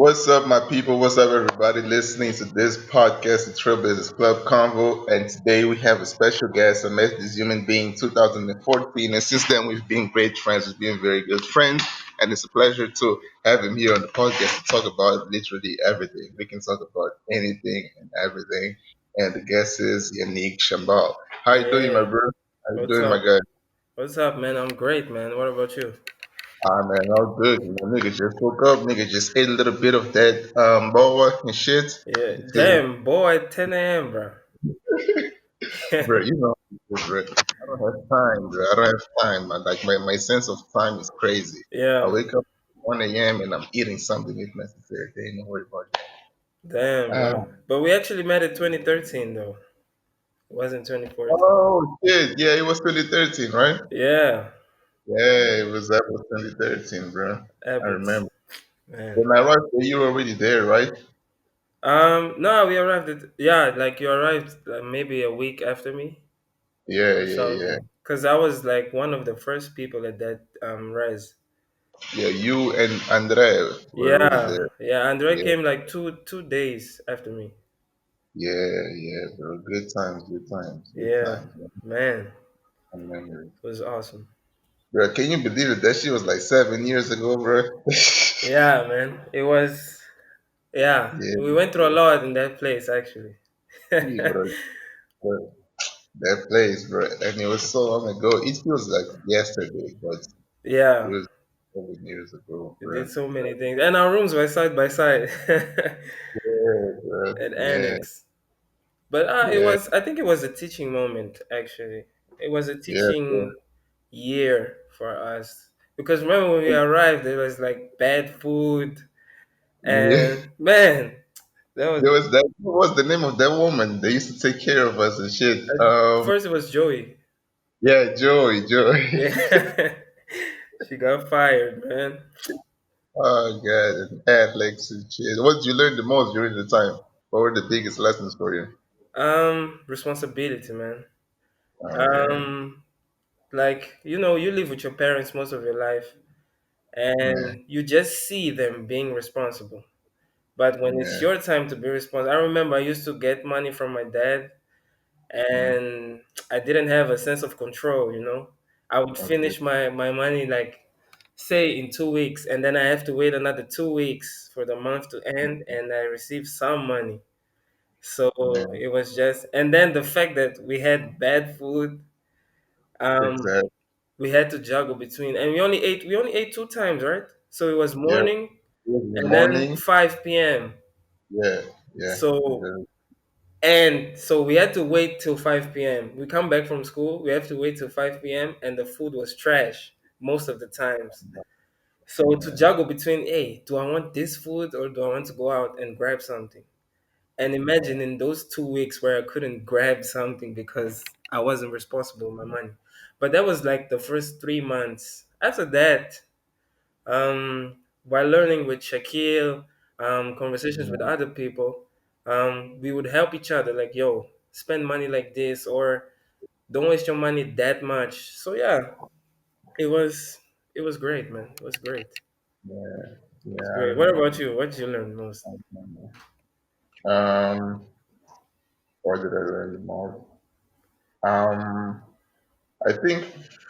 What's up, my people? What's up, everybody listening to this podcast, the Trail Business Club Convo? And today we have a special guest. I met this human being in 2014, and since then we've been great friends. We've been very good friends, and it's a pleasure to have him here on the podcast to talk about literally everything. We can talk about anything and everything. And the guest is Yannick Chambal. How you doing, my Yeah. bro? How you What's doing, my up? guy? What's up, man? I'm great, man. What about you? Ah man, all good. Nigga just woke up. Nigga just ate a little bit of that boa and shit. Yeah. I'm feeling, Damn, boy, at 10 a.m., bro. bro. You know, bro. I don't have time, bro. I don't have time, man. Like my sense of time is crazy. I Yeah. wake up 1 a.m. and I'm eating something if necessary. They ain't no worry about it. Damn, bro. Ah. But we actually met in 2013, though. It wasn't 2014. Oh shit! Yeah, it was 2013, right? Yeah. Yeah, it was that was 2013, bro. I Habits, remember. man. When I arrived, you were already there, right? No, we arrived yeah, like you arrived maybe a week after me Yeah, or yeah, yeah, something. Because I was like one of the first people at that res. yeah. You and Andre were already Yeah, there. yeah. Andre Yeah. came like two days after me. Yeah, yeah, bro. Good times, good Yeah, times, man. man. And memories. It was awesome. Bro, can you believe it? That shit was like 7 years ago, bro. Yeah, man. It was, yeah. Yeah, We went through a lot in that place, actually. see, bro, that place, bro. And it was so long ago. It feels like yesterday, but it Yeah, was 7 years ago, we bro. did so many things. And our rooms were side by side Yeah, bro. at Yeah, Annex. But yeah, I think it was a teaching moment, actually. It was a yeah, bro. teaching year for us. Because remember when we arrived, there was like bad food. Yeah. And man, that was, There was that. What was the name of that woman? They used to take care of us and shit. first it was Joey. Yeah, Joey, Joey. Yeah. She got fired, man. Oh god, and Alex and shit. What did you learn the most during the time? What were the biggest lessons for you? Responsibility, man. Yeah, Um, like you live with your parents most of your life, yeah, and you just see them being responsible. But when it's yeah, your time to be responsible, I remember I used to get money from my dad, yeah. and I didn't have a sense of control. I would Okay, finish my money like say in 2 weeks, and then I have to wait another 2 weeks for the month to end, and I receive some money. So yeah, it was just, and then the fact that we had bad food, um, exactly. we had to juggle between, and we only ate 2 times, right? So it was Yeah, morning it was in the and then morning. 5 p.m. Yeah, yeah, So yeah, we had to wait till 5 p.m. We come back from school, we have to wait till 5 p.m. and the food was trash most of the times. So to yeah, juggle between, hey, do I want this food or do I want to go out and grab something? And imagine in those 2 weeks where I couldn't grab something because I wasn't responsible with my money. But that was like the first 3 months. After that, while learning with Shaquille, conversations with yeah, other people, we would help each other. Like, yo, spend money like this, or don't waste your money that much. So yeah, it was it was great, man. It was great. It yeah, yeah. was I great. What about remember. you? What did you learn most? I remember. Um, what did I learn the most? Um, I think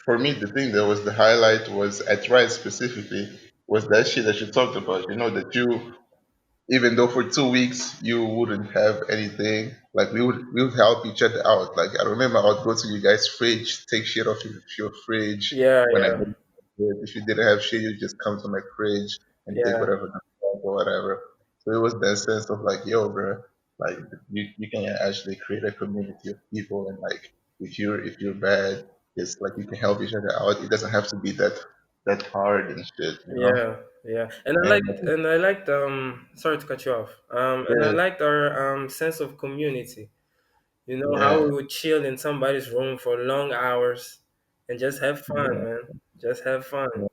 for me the thing that was the highlight was at Rice specifically was that shit that you talked about. You know that you even though for 2 weeks you wouldn't have anything, like we would help each other out. Like I remember I would go to you guys' fridge, take shit off your fridge Yeah, when I yeah, didn't have it. If you didn't have shit, you just come to my fridge and take yeah, whatever you want or whatever. So it was that sense of like, yo, bro, like you can actually create a community of people and like if you're bad, it's like you can help each other out. It doesn't have to be that hard and shit, you know. yeah, yeah. And I And I liked, think and I liked. Sorry to cut you off. And I yeah, liked our sense of community. How yeah. we would chill in somebody's room for long hours and just have fun, Yeah. man. Just have fun. Yeah,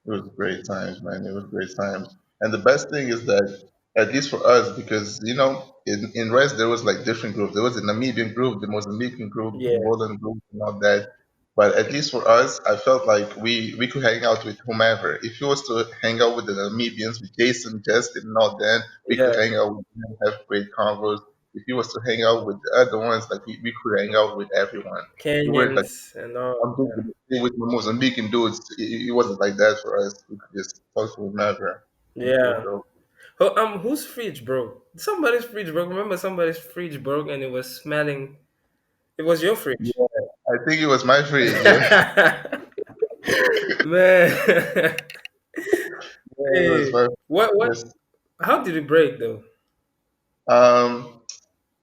it was great times, man. It was great times. And the best thing is that, at least for us, because in Rest there was like different groups. There was a Namibian group, the Mozambican group, the Yeah, Angolan group, and all that. But at least for us, I felt like we could hang out with whomever. If he was to hang out with the Namibians, with Jason, Justin, and all that, we could Yeah, hang out with them, have great convos. If he was to hang out with the other ones, like we could hang out with everyone. We weren't like Kenyans and all. I'm thinking with the Mozambican dudes. It wasn't like that for us. We could just talk to whomever. And it was Yeah. dope. Whose fridge broke? Somebody's fridge broke. Remember, somebody's fridge broke and it was smelling. It was your fridge. Yeah, I think it was my fridge. Yeah, Man. yeah, it was Hey, my what? fridge. How did it break though? Um,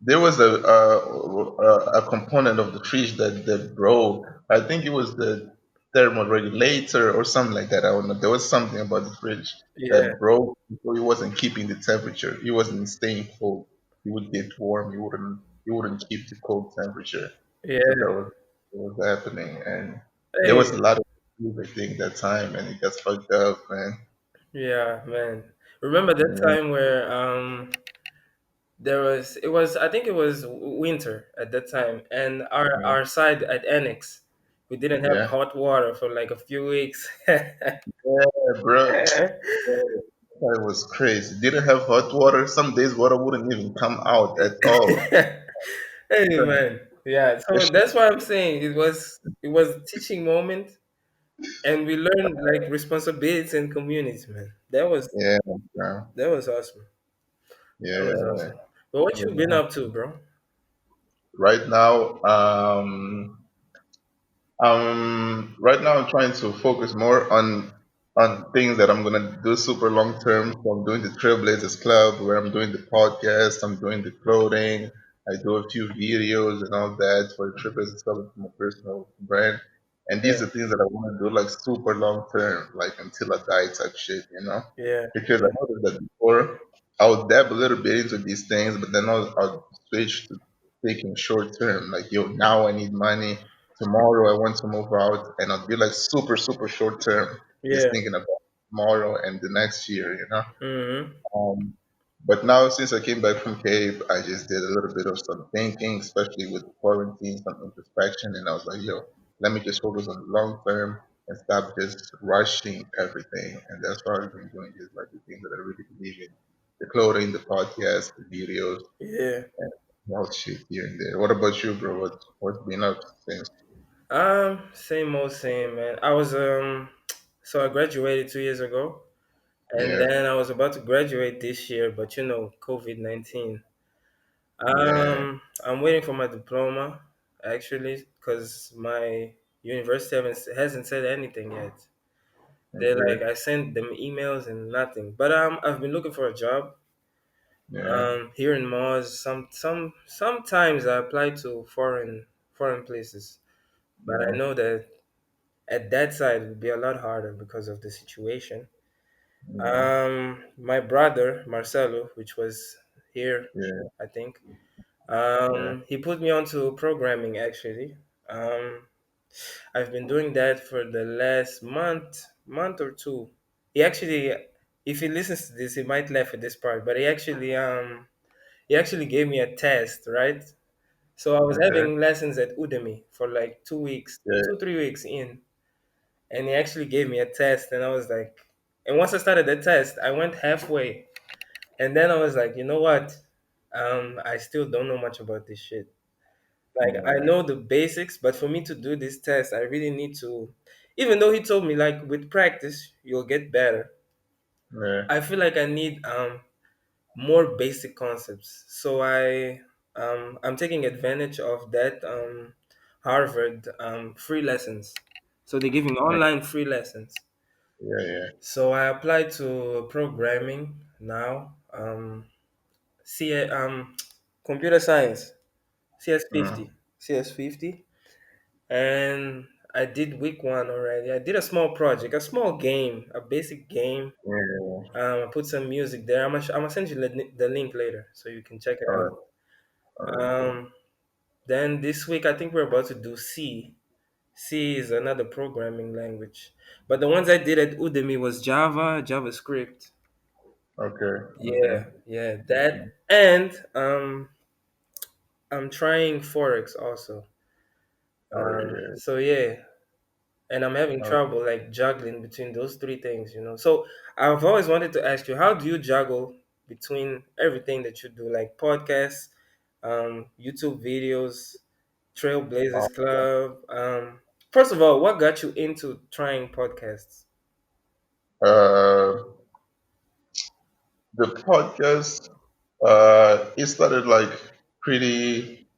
there was a component of the fridge that broke. I think it was the thermal regulator or something like that. I don't know. There was something about the fridge Yeah, that broke, so it wasn't keeping the temperature. It wasn't staying cold. It would get warm. You wouldn't keep the cold temperature. So that yeah. was what was happening, and there was a Hey, lot of food, I think, that time, and it got fucked up, man. yeah, man. Remember that Yeah, time where there was it was I think it was winter at that time, and yeah, our side at Annex, we didn't have yeah, hot water for like a few weeks. yeah, bro. That was crazy. Didn't have hot water. Some days water wouldn't even come out at all. Hey man, yeah. That So shit- that's why I'm saying it was a teaching moment, and we learned like responsibilities and community, man. Yeah, bro. That was awesome. That was Yeah. awesome. But what you been up to, bro? Right now, right now I'm trying to focus more on things that I'm gonna do super long term. So I'm doing the Trailblazers Club, where I'm doing the podcast, I'm doing the clothing, I do a few videos and all that for the Trailblazers Club, for my personal brand. And these Yeah, are things that I want to do like super long term, like until I die type shit, you know? yeah, Because I yeah, noticed that before I would dab a little bit into these things, but then I'll switch to thinking short term. Like, yo, now I need money. Tomorrow I want to move out, and I'll be like super, super short term, just yeah. thinking about tomorrow and the next year, you know. Mm-hmm. Um, but now, since I came back from Cape, I just did a little bit of some thinking, especially with quarantine, some introspection, and I was like, yo, let me just focus on the long term and stop just rushing everything. And that's what I've been doing, is like the things that I really believe in: the clothing, the podcast, the videos, Yeah. and all shit here and there. What about you, bro? What's been up since? Same old same, man. So I graduated 2 years ago, and Yeah, then I was about to graduate this year, but COVID-19. yeah, I'm waiting for my diploma, actually, because my university hasn't said anything yet. They like okay, I sent them emails and nothing. But I've been looking for a job. yeah, Here in Mars, sometimes I apply to foreign places, but I yeah, know that at that side it would be a lot harder because of the situation. yeah, My brother Marcelo, which was here, yeah, I think, yeah, he put me onto programming actually. Um, I've been doing that for the last month or two. He actually, if he listens to this, he might laugh at this part, but he actually gave me a test, right? So I was okay, having lessons at Udemy for like 2 weeks, yeah, 3 weeks in, and he actually gave me a test, and I was like, and once I started the test, I went halfway, and then I was like, you know what? I still don't know much about this shit. Like I yeah, know the basics, but for me to do this test, I really need to. Even though he told me like with practice you'll get better, yeah, I feel like I need more basic concepts. So I'm taking advantage of that Harvard free lessons. So they're giving online free lessons. yeah, yeah. So I applied to programming now. C computer science CS Mm, 50 CS 50, and I did week one already. I did a small project, a small game, a basic game. yeah. I put some music there. I'm gonna send you the link later so you can check it All out. right, all right, cool. Um, then this week I think we're about to do C. C is another programming language, but the ones I did at Udemy was Java, JavaScript. Okay, okay. Yeah, yeah, that, and I'm trying Forex also. Oh yeah. So yeah, and I'm having Okay. trouble like juggling between those three things, you know. So I've always wanted to ask you, how do you juggle between everything that you do, like podcasts, YouTube videos, Trailblazers Club? First of all, what got you into trying podcasts? Uh, the podcast, it started like pretty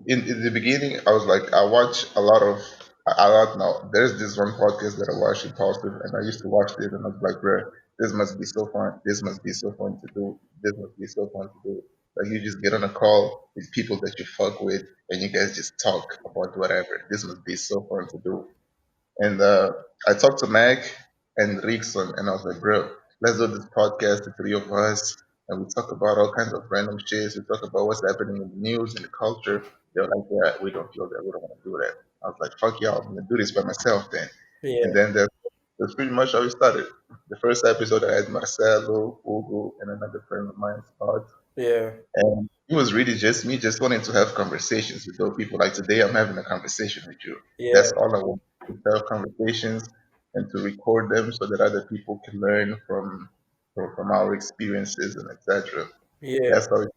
in the beginning. I was like, I watch a lot of a lot now. There's this one podcast that I watch impulsive, and I used to watch it, and I was like, bro, this must be so fun. This must be so fun to do. This must be so fun to do. Like you just get on a call with people that you fuck with, and you guys just talk about whatever. This must be so fun to do. And I talked to Mac and Rickson, and I was like, bro, let's do this podcast, the three of us, and we talk about all kinds of random shit. We talk about what's happening in the news and the culture. They're like, yeah, we don't feel that. We don't want to do that. I was like, fuck y'all. I'm going to do this by myself then. And Yeah, then that's pretty much how it started. The first episode, I had Marcelo, Hugo, and another friend of mine, Scott. yeah, And it was really just me just wanting to have conversations with those people. Like today, I'm having a conversation with you. yeah, That's all I want to have conversations and to record them so that other people can learn from our experiences and etc. yeah, That's how it,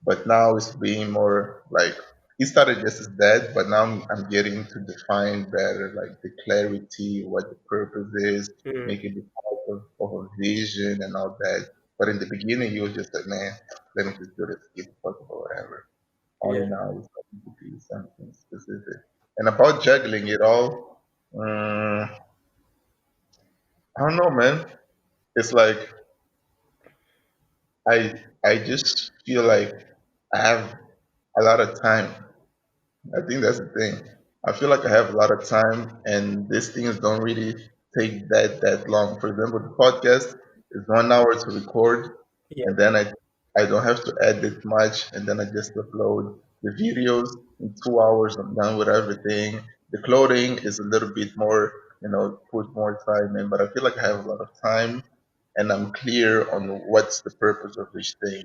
but now it's being more like it started just as that, but now I'm getting to define better like the clarity, what the purpose is, mm, making it part of a vision and all that. But in the beginning, you was just like, man, let me just do this, give a fuck about whatever. Only yeah, now is starting to be something specific. And about juggling it all, I don't know, man. It's like I just feel like I have a lot of time. I think that's the thing. I feel like I have a lot of time, and these things don't really take that long. For example, the podcast is 1 hour to record, yeah, and then I don't have to edit much, and then I just upload the videos in 2 hours. I'm done with everything. The clothing is a little bit more, put more time in, but I feel like I have a lot of time, and I'm clear on what's the purpose of each thing.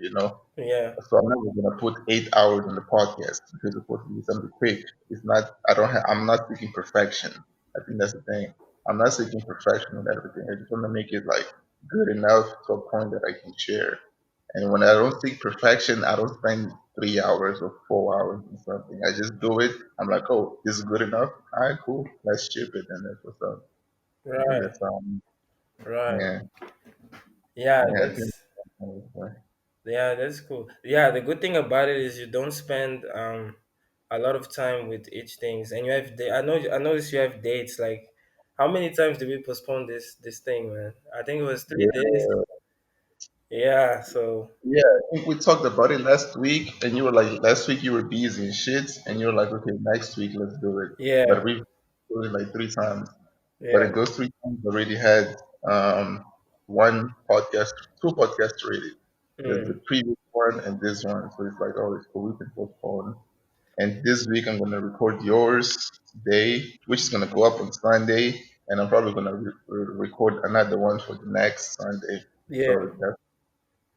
yeah, So I'm never gonna put 8 hours on the podcast because it's supposed to be something quick. It's not. I don't. I'm not seeking perfection. I think that's the thing. I'm not seeking perfection and everything. I just want to make it like good enough to a point that I can share. And when I don't seek perfection, I don't spend 3 hours or 4 hours on something. I just do it. I'm like, oh, this is good enough. All right, cool. Let's ship it, and that's what's up. I think right, that's right. yeah, Yeah, yeah. I think that's yeah, that's cool. Yeah, the good thing about it is you don't spend a lot of time with each things, and you have I noticed you have dates. Like, how many times did we postpone this thing, man? I think it was 3 days. yeah. Yeah. So Yeah, I think we talked about it last week, and you were like, last week you were busy and shit, and you were like, okay, next week let's do it. But yeah, we've done it like 3 times. But yeah, in those 3 times, I already had one podcast, two podcasts already. The mm, previous one and this one. So it's like, oh, it's cool, we can postpone. And this week I'm gonna record yours today, which is gonna go up on Sunday, and I'm probably gonna record another one for the next Sunday. yeah. So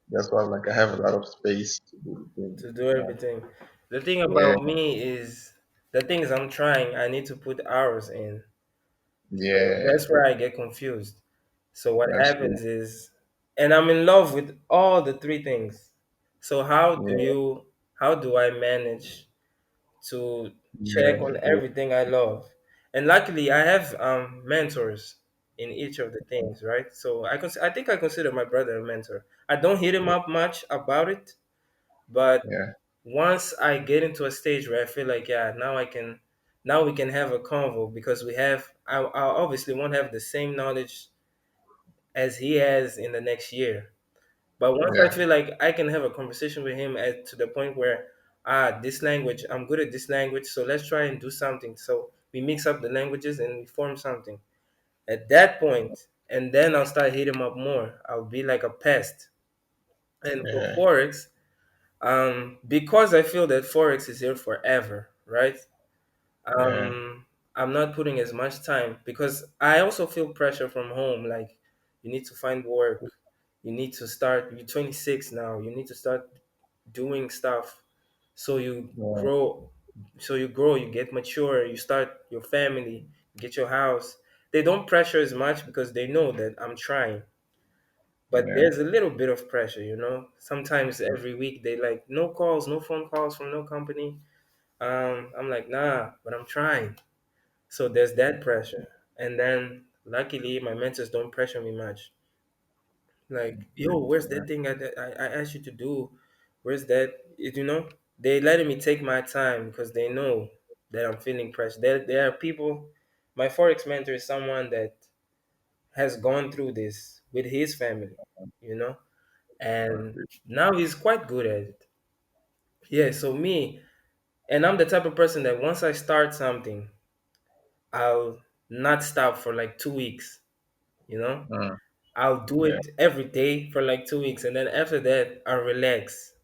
that's why like I have a lot of space to do the things. To do everything. The thing Yeah, about me is the things I'm trying. I need to put hours in. So yeah, that's where I get confused. So what that's true. happens is, and I'm in love with all the three things. So Yeah, how do I manage to check yeah, on yeah, everything I love? And luckily, I have mentors in each of the things, right? So I think I consider my brother a mentor. I don't hit him up much about it, but yeah, once I get into a stage where I feel like, yeah, now we can have a convo because I obviously won't have the same knowledge as he has in the next year. But once I yeah, feel like I can have a conversation with him to the point where, this language, I'm good at this language, so let's try and do something. So we mix up the languages and we form something. At that point, and then I'll start hitting him up more. I'll be like a pest. And for yeah, Forex, because I feel that Forex is here forever, right? yeah, I'm not putting as much time because I also feel pressure from home. Like, you need to find work, you need to start. You're 26 now. You need to start doing stuff so you yeah, grow. So you grow, you get mature, you start your family, you get your house. They don't pressure as much because they know that I'm trying. But Yeah. there's a little bit of pressure, you know. Sometimes every week they like no calls, no phone calls from no company. I'm like, nah, but I'm trying. So there's that pressure. And then luckily my mentors don't pressure me much. Like, yo, where's Yeah. that thing I asked you to do? Where's that? You know, they letting me take my time because they know that I'm feeling pressure. There are people. My forex mentor is someone that has gone through this with his family, you know, and Okay. now he's quite good at it. Yeah. So me, and I'm the type of person that once I start something, I'll not stop for like 2 weeks. You know, Mm. I'll do Yeah. it every day for like 2 weeks, and then after that, I'll relax.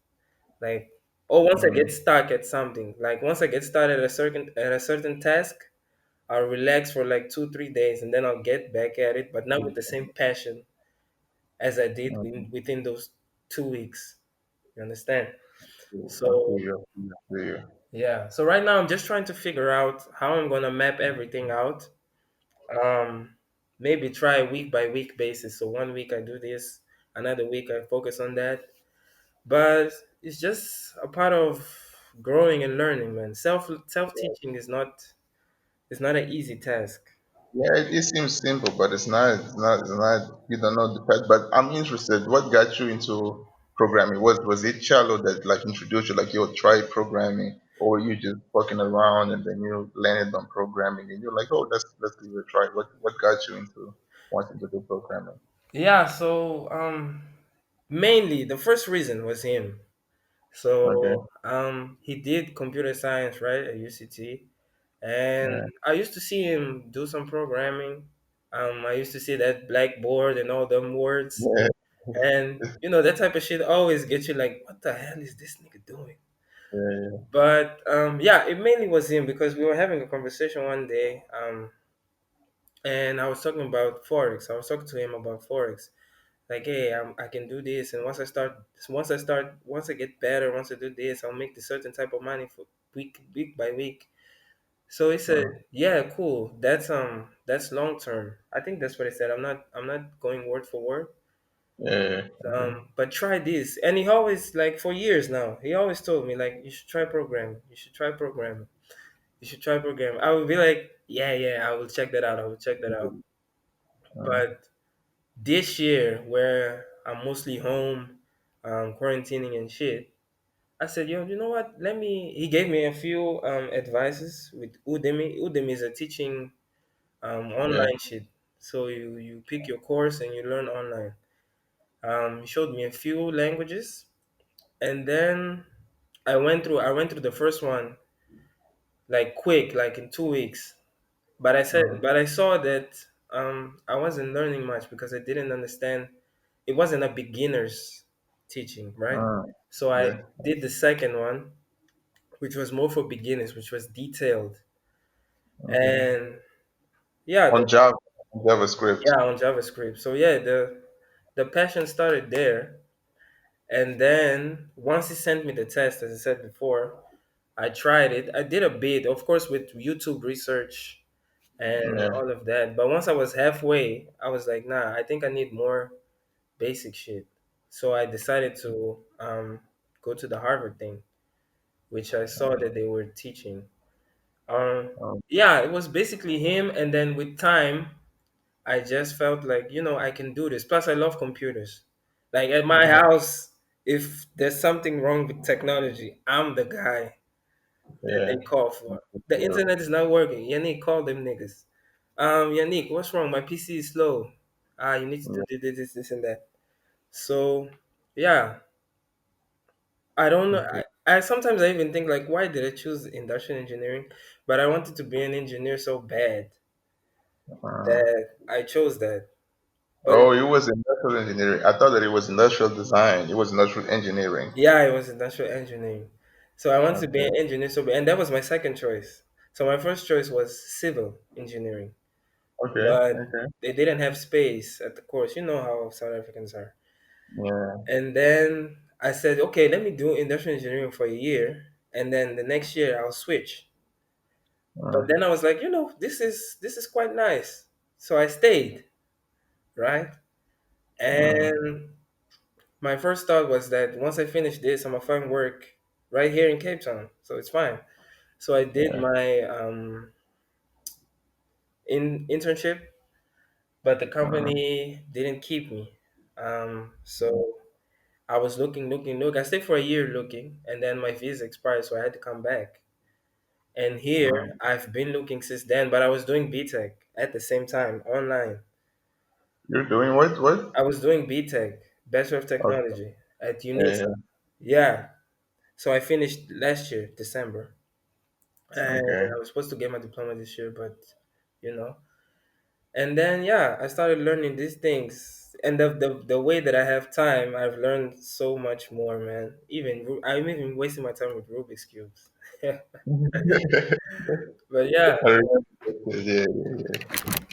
Like, or once I Mm. get stuck at something, like once I get started at a certain task, I'll relax for like 2 3 days, and then I'll get back at it, but not with the same passion as I did Mm. within those 2 weeks. You understand? I feel So you. I feel you. yeah. So right now, I'm just trying to figure out how I'm gonna map everything out. Um, Maybe try week by week basis. So one week I do this, another week I focus on that. But it's just a part of growing and learning, man. Self teaching is not an easy task. Yeah, it seems simple, but it's not. It's not. It's not. You don't know the fact. But I'm interested. What got you into programming? Was it Charlo that like introduced you? Like you try programming, or you just fucking around and then you landed on programming and you're like, oh, let's give it a try. What got you into wanting to do programming? Yeah, so mainly the first reason was him. Okay. So he did computer science, right, at UCT, and Yeah. I used to see him do some programming. I used to see that blackboard and all them words, Yeah. and you know that type of shit always gets you like, what the hell is this nigga doing? Yeah. But yeah, it mainly was him because we were having a conversation one day, and I was talking about forex. I was talking to him about forex. Like, hey, I can do this, and once I get better, once I do this, I'll make this certain type of money for week by week. So he said, Uh, yeah, cool. That's long term. I think that's what he said. I'm not going word for word. yeah. Okay. But try this. And he always, like, for years now, he always told me like, you should try programming. You should try programming. You should try programming. I would be like, yeah, yeah, I will check that out. I will check that out. Uh, But this year, where I'm mostly home, quarantining and shit, I said, yo, you know what? Let me. He gave me a few advices with Udemy. Udemy is a teaching yeah. online shit. So you pick your course and you learn online. He showed me a few languages, and then I went through the first one like quick, like in 2 weeks. Uh, But I saw that I wasn't learning much because I didn't understand. It wasn't a beginner's teaching, right? uh, So I yeah. did the second one, which was more for beginners, which was detailed. Okay. And yeah, On Java, JavaScript. on JavaScript. So yeah, the passion started there. And then once he sent me the test, as I said before, I tried it. I did a bit, of course, with YouTube research and Yeah. all of that. But once I was halfway, I was like, nah, I think I need more basic shit. So I decided to go to the Harvard thing, which I saw that they were teaching. Um, Um, yeah, it was basically him. And then with time, I just felt like, I can do this. Plus, I love computers. Like at my yeah. house, if there's something wrong with technology, I'm the guy that Yeah. they call for. The Yeah. internet is not working. Yannick, call them niggas. Yannick, what's wrong? My PC is slow. You need to do this, and that. So, yeah, I don't know. Okay. I sometimes I even think like, why did I choose industrial engineering? But I wanted to be an engineer so bad Uh, that I chose that. But oh, it was industrial engineering. I thought that it was industrial design. It was industrial engineering. yeah, it was industrial engineering. So I wanted to be Okay. an engineer so bad, and that was my second choice. So my first choice was civil engineering, Okay. but Okay. they didn't have space at the course. You know how South Africans are. Yeah. And then I said, okay, let me do industrial engineering for a year, and then the next year I'll switch. But uh, then I was like, this is quite nice. So I stayed, right? uh, And my first thought was that once I finish this, I'm gonna find work right here in Cape Town, so it's fine. So I did yeah. my internship, but the Uh, company didn't keep me. So I was looking. I stayed for a year looking, and then my visa expired, so I had to come back. And uh, here I've been looking since then, but I was doing BTech at the same time online. you're doing what? What? I was doing BTech, Bachelor of Okay. Technology at Yeah, UNITA. Yeah. So I finished last year, December. yeah. And Okay. I was supposed to get my diploma this year, but you know. And then yeah, I started learning these things. And the way that I have time, I've learned so much more, man. I'm even wasting my time with Rubik's cubes. But yeah, I remember this. Yeah, yeah,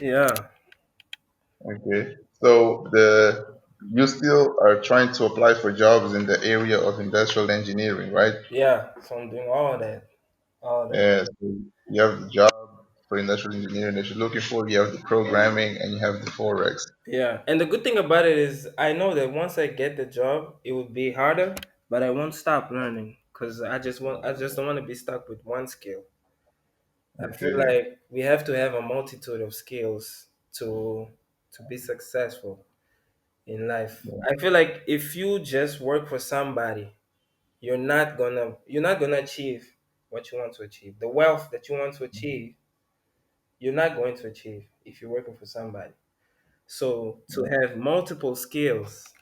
yeah. yeah, Okay. So the you still are trying to apply for jobs in the area of industrial engineering, right? yeah. So I'm doing all that, all that. Yeah. So you have the job for industrial engineering that you're looking for. You have the programming, and you have the forex. Yeah, and the good thing about it is I know that once I get the job, it would be harder, but I won't stop learning because I just don't want to be stuck with one skill. I feel Okay. like we have to have a multitude of skills to be successful in life. Yeah. I feel like if you just work for somebody, you're not gonna achieve what you want to achieve. The wealth that you want to achieve, you're not going to achieve if you're working for somebody. So to have multiple skills,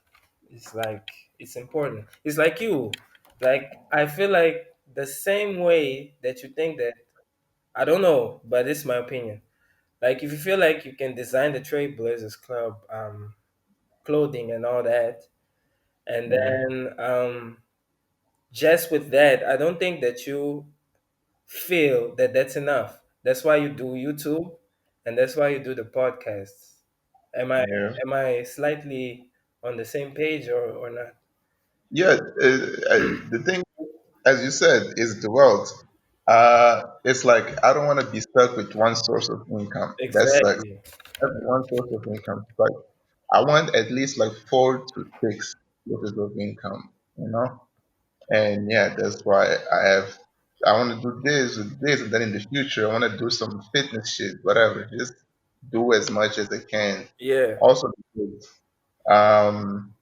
it's like it's important. It's like you. Like I feel like the same way that you think that I don't know, but it's my opinion. Like if you feel like you can design the Trailblazers Club clothing and all that, and Yeah. then just with that, I don't think that you feel that that's enough. That's why you do YouTube, and that's why you do the podcasts. Am I Yeah. am I slightly on the same page or not? Yeah. The thing, as you said, is the wealth. It's like I don't want to be stuck with one source of income. That's like Exactly. that's one source of income. Like I want at least like 4 to 6 sources of income. You know. And yeah, that's why I want to do this with this, and then in the future I want to do some fitness shit, whatever. Just do as much as I can. Yeah. Also, because, um,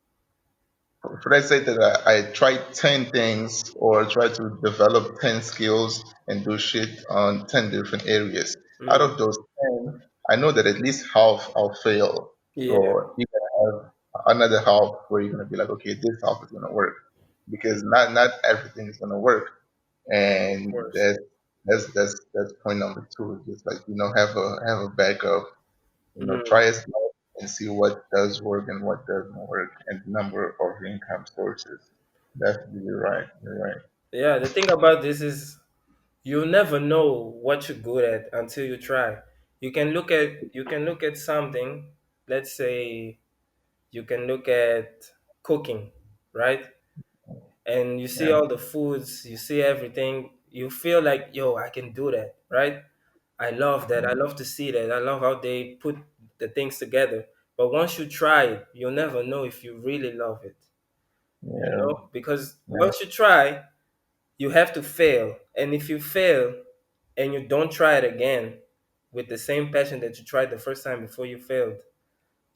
for let's say that I try 10 things or try to develop 10 skills and do shit on 10 different areas. Out Mm. of those 10, I know that at least half I'll fail. Yeah. So you can have another half where you're gonna be like, okay, this half is gonna work because not everything is gonna work, Of and course. that's point number two. Just like have a backup, Mm. try as much and see what does work and what doesn't work, and the number of income sources. Definitely, you're right. You're right. Yeah. The thing about this is you'll never know what you're good at until you try. You can look at something. Let's say you can look at cooking, right? And you see Yeah, all the foods, you see everything. You feel like, yo, I can do that, right? I love that. I love to see that. I love how they put the things together. But once you try it, you'll never know if you really love it, yeah, because yeah, once you try, you have to fail. And if you fail and you don't try it again with the same passion that you tried the first time before you failed,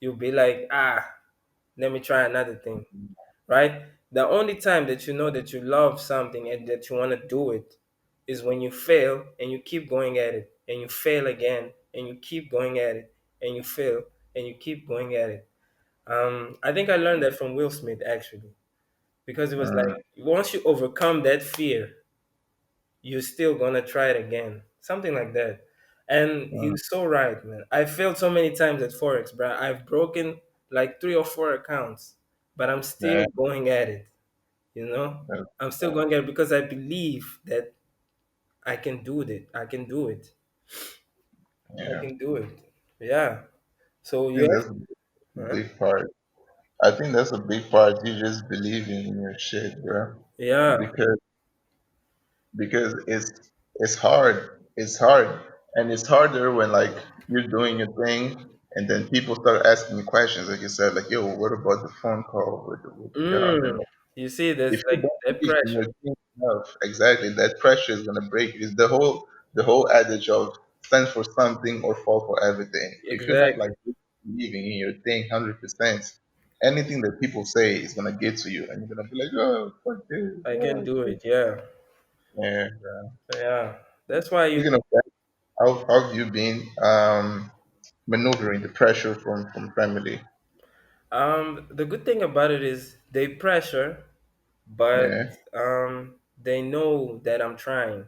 you'll be like, let me try another thing, right? The only time that you know that you love something and that you want to do it is when you fail and you keep going at it and you fail again and you keep going at it and you fail and you keep going at it. I think I learned that from Will Smith actually, because it was uh, like once you overcome that fear, you're still gonna try it again, something like that. And he uh, was so right, man. I failed so many times at forex, bro. I've broken like 3 or 4 accounts, but I'm yeah, still going at it. You know, that's I'm still right. going at it because I believe that I can do it. I can do it. I Yeah. can do it. Yeah. So I you think have, that's a huh? big part. I think that's a big part. You just believing in your shit, bro. Yeah. Because because it's hard. It's hard, and it's harder when like you're doing your thing, and then people start asking you questions, like you said, like, "Yo, what about the phone call with the job?" And Mm. You see, if there's you like don't that believe in your pressure. thing enough, exactly, that pressure is gonna break you. It's the whole adage of stand for something or fall for everything. If you're not like Exactly. believing in your thing 100%, anything that people say is gonna get to you, and you're gonna be like, "Oh, fuck this." I can Oh, do shit." it. Yeah. Yeah. Yeah. That's why you Speaking of that, how have you been maneuvering the pressure from family? the good thing about it is they pressure, but Yeah. they know that I'm trying.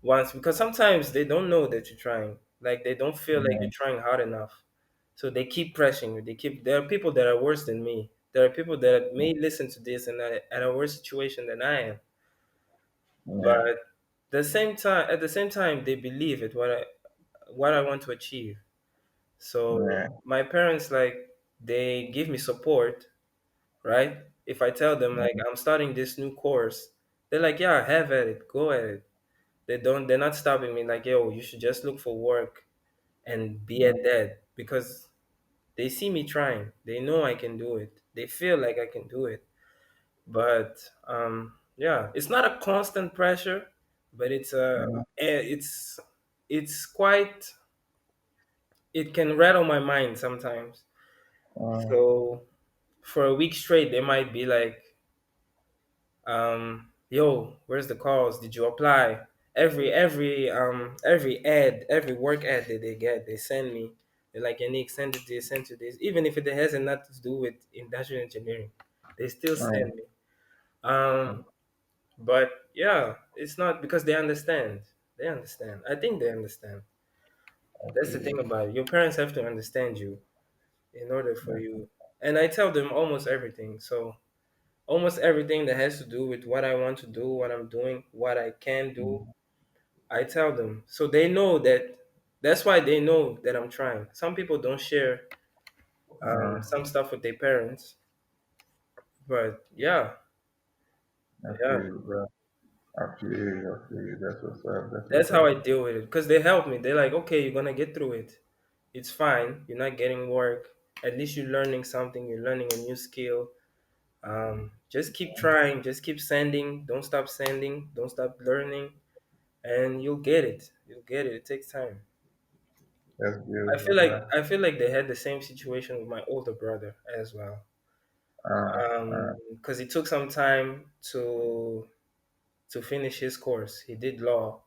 Once because sometimes they don't know that you're trying. Like they don't feel like Yeah. you're trying hard enough. So they keep pressing you. There are people that are worse than me. There are people that may listen to this and are at a worse situation than I am. Yeah. But at the same time they believe it what I want to achieve. So Yeah. my parents like they give me support, right? If I tell them like I'm starting this new course, they're like, yeah, have at it, go at it. They're not stopping me like, yo, you should just look for work and be Yeah. at that because they see me trying. They know I can do it. They feel like I can do it. But yeah, it's not a constant pressure, but it's quite it can rattle my mind sometimes. Yeah. So for a week straight, they might be like, yo, where's the calls? Did you apply? Every work ad that they get, they send me. They're like, Yannick, send it this, send to this. Even if it has nothing to do with industrial engineering, they still Yeah. send me. Um, but yeah, it's not because they understand. They understand. I think they understand. That's the thing Okay. about it. Your parents have to understand you in order for Yeah. you. And I tell them almost everything. So almost everything that has to do with what I want to do, what I'm doing, what I can do, I tell them. So they know that that's why they know that I'm trying. Some people don't share some stuff with their parents, but yeah, I yeah, feel you, bro. I feel you. I feel you. That's what's up. That's that's what's how I up. deal with it because they help me. They're like, okay, you're gonna get through it. It's fine. You're not getting work. At least you're learning something. You're learning a new skill. Just keep trying. Just keep sending. Don't stop sending. Don't stop learning, and you'll get it. You'll get it. It takes time. That's beautiful, bro. I feel like they had the same situation with my older brother as well. Uh, uh, Because it took some time to finish his course. He did law.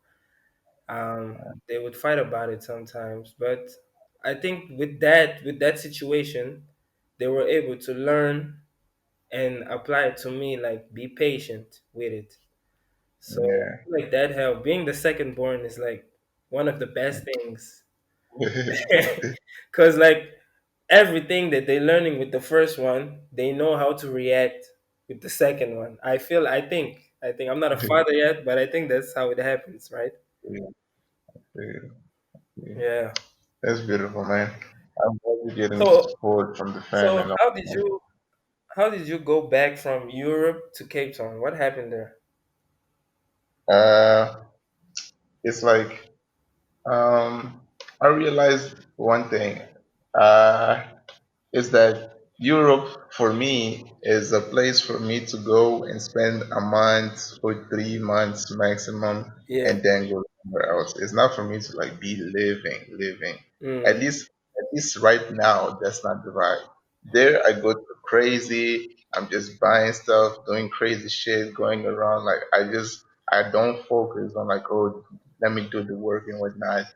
They would fight about it sometimes, but I think with that situation, they were able to learn and apply it to me. Like be patient with it. So I yeah. feel like that helped. Being the second born is like one of the best things because like everything that they're learning with the first one, they know how to react with the second one. I think I'm not a father yet, but I think that's how it happens, right? Yeah, yeah, yeah. Yeah. That's beautiful, man. I'm glad you're getting So support from the family. so And all. how did you go back from Europe to Cape Town? What happened there? Uh, it's like um, I realized one thing. Uh, is that Europe for me is a place for me to go and spend a month or 3 months maximum Yeah. and then go somewhere else. It's not for me to like be living. At Mm. least at least right now, that's not the vibe. There I go to crazy. I'm just buying stuff, doing crazy shit, going around. Like I don't focus on like, oh, let me do the work and whatnot.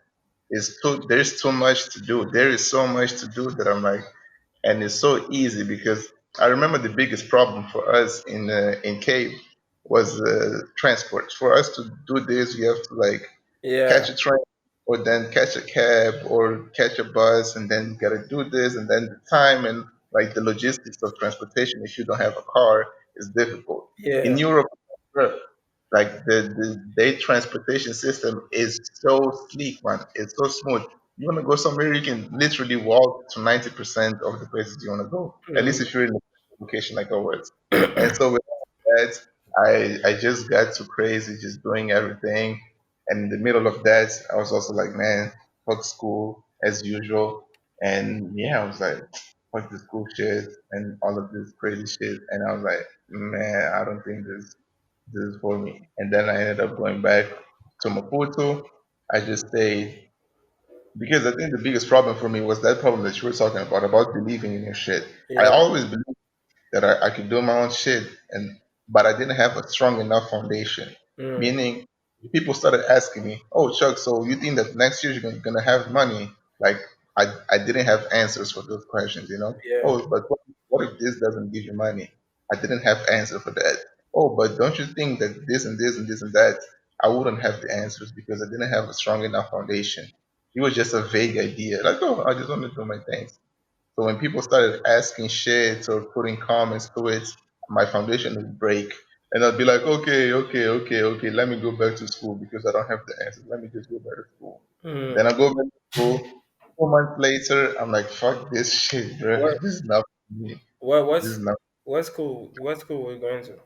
There's too much to do. There is so much to do that I'm like, and it's so easy because I remember the biggest problem for us in Cape was transport. For us to do this, we have to like Yeah. catch a train or then catch a cab or catch a bus, and then you gotta do this, and then the time and like the logistics of transportation if you don't have a car is difficult. In Yeah. Europe, like the day transportation system is so sleek, man. It's so smooth. You want to go somewhere, you can literally walk to 90% of the places you want to go. At least Mm. if you're in a location like ours. And so with that, I just got too crazy, just doing everything. And in the middle of that, I was also like, man, fuck school as usual. And yeah, I was like, fuck the school shit and all of this crazy shit. And I was like, man, I don't think this is for me. And then I ended up going back to Maputo. I just stayed because I think the biggest problem for me was that problem that you were talking about believing in your shit. I Yeah. always believed that I could do my own shit, and but I didn't have a strong enough foundation. Mm. Meaning, people started asking me, "Oh, Chuck, so you think that next year you're gonna have money?" Like I didn't have answers for those questions, you know. Yeah. Oh, but what if this doesn't give you money? I didn't have answer for that. Oh, but don't you think that this and this and this and that? I wouldn't have the answers because I didn't have a strong enough foundation. It was just a vague idea, like, oh, I just want to do my things. So when people started asking shit or putting comments to it, my foundation would break. And I'd be like, okay, let me go back to school because I don't have the answers. Let me just go back to school. Mm. Then I go back to school. 4 months later, I'm like, fuck this shit, bro. What This is not for me. what This what's is not. what school were you going to?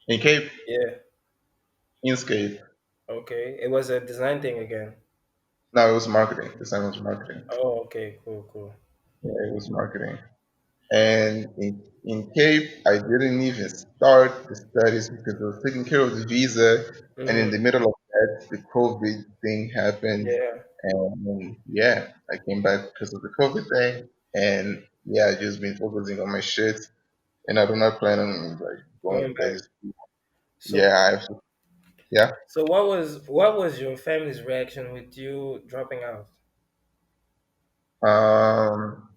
In Cape, Yeah. Inkscape. Okay. It was a design thing again. No, it was marketing. This time it was marketing. Oh, okay. Cool, cool. Yeah, it was marketing. And in Cape, I didn't even start the studies because I was taking care of the visa. And in Mm. the middle of that, the COVID thing happened. Yeah. And yeah, I came back because of the COVID thing. And yeah, I just been focusing on my shit. And I do not plan on like going Going back back. to school. So Yeah, I have to, yeah. so what was your family's reaction with you dropping out? Um,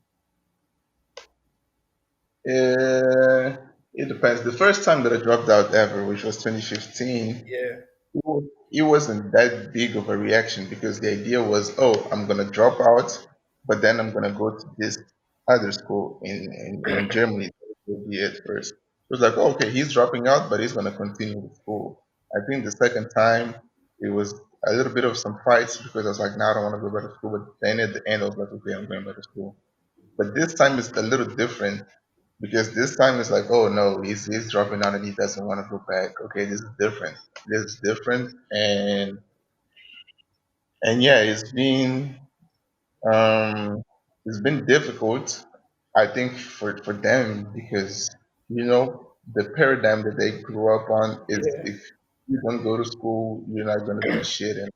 eh, it depends. The first time that I dropped out ever, which was 2015, Yeah. it wasn't that big of a reaction because the idea was, oh, I'm gonna drop out, but then I'm gonna go to this other school in Germany. That would be it first. It was like, oh, okay, he's dropping out, but he's gonna continue with school. I think the second time it was a little bit of some fights because I was like, no, I don't want to go back to school. But then at the end, I was like, okay, I'm going back to school. But this time it's a little different because this time it's like, oh no, he's dropping out and he doesn't want to go back. Okay, this is different. This is different, and yeah, um it's been difficult. I think for them because the paradigm that they grew up on is Yeah. if you don't go to school, you're not gonna be shit, and I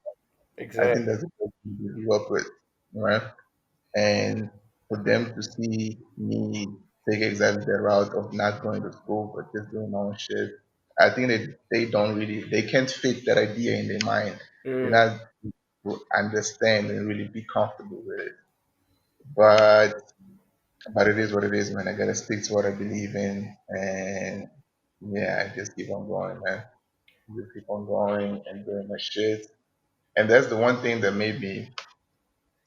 think Exactly. that's what we grew up with, right? And for them to see me take exactly the route of not going to school but just doing my own shit, I think they don't really they can't fit that idea in their mind. They're Mm. not to understand and really be comfortable with it. But it is what it is, man. I gotta stick to what I believe in, and yeah, I just keep on going, man. Just keep on going and doing my shit. And that's the one thing that made me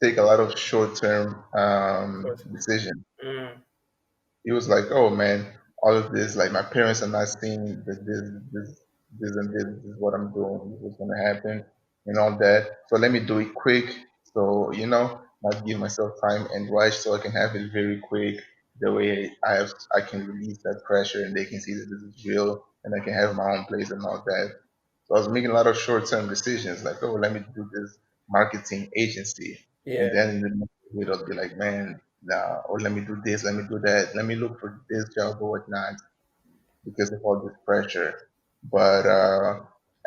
take a lot of short-term But decisions. mm. He was like, "Oh man, all of this, like my parents are not seeing that this is what I'm doing. This is gonna happen, and all that. So let me do it quick. So not give myself time and rush, so I can have it very quick. The way I can release that pressure, and they can see that this is real, and I can have my own place and all that. So I was making a lot of short-term decisions, like, oh, let me do this marketing agency, and Yeah. then in the next week I'll be like, man, nah, or let me do this, let me do that, let me look for this job or whatnot because of all this pressure. But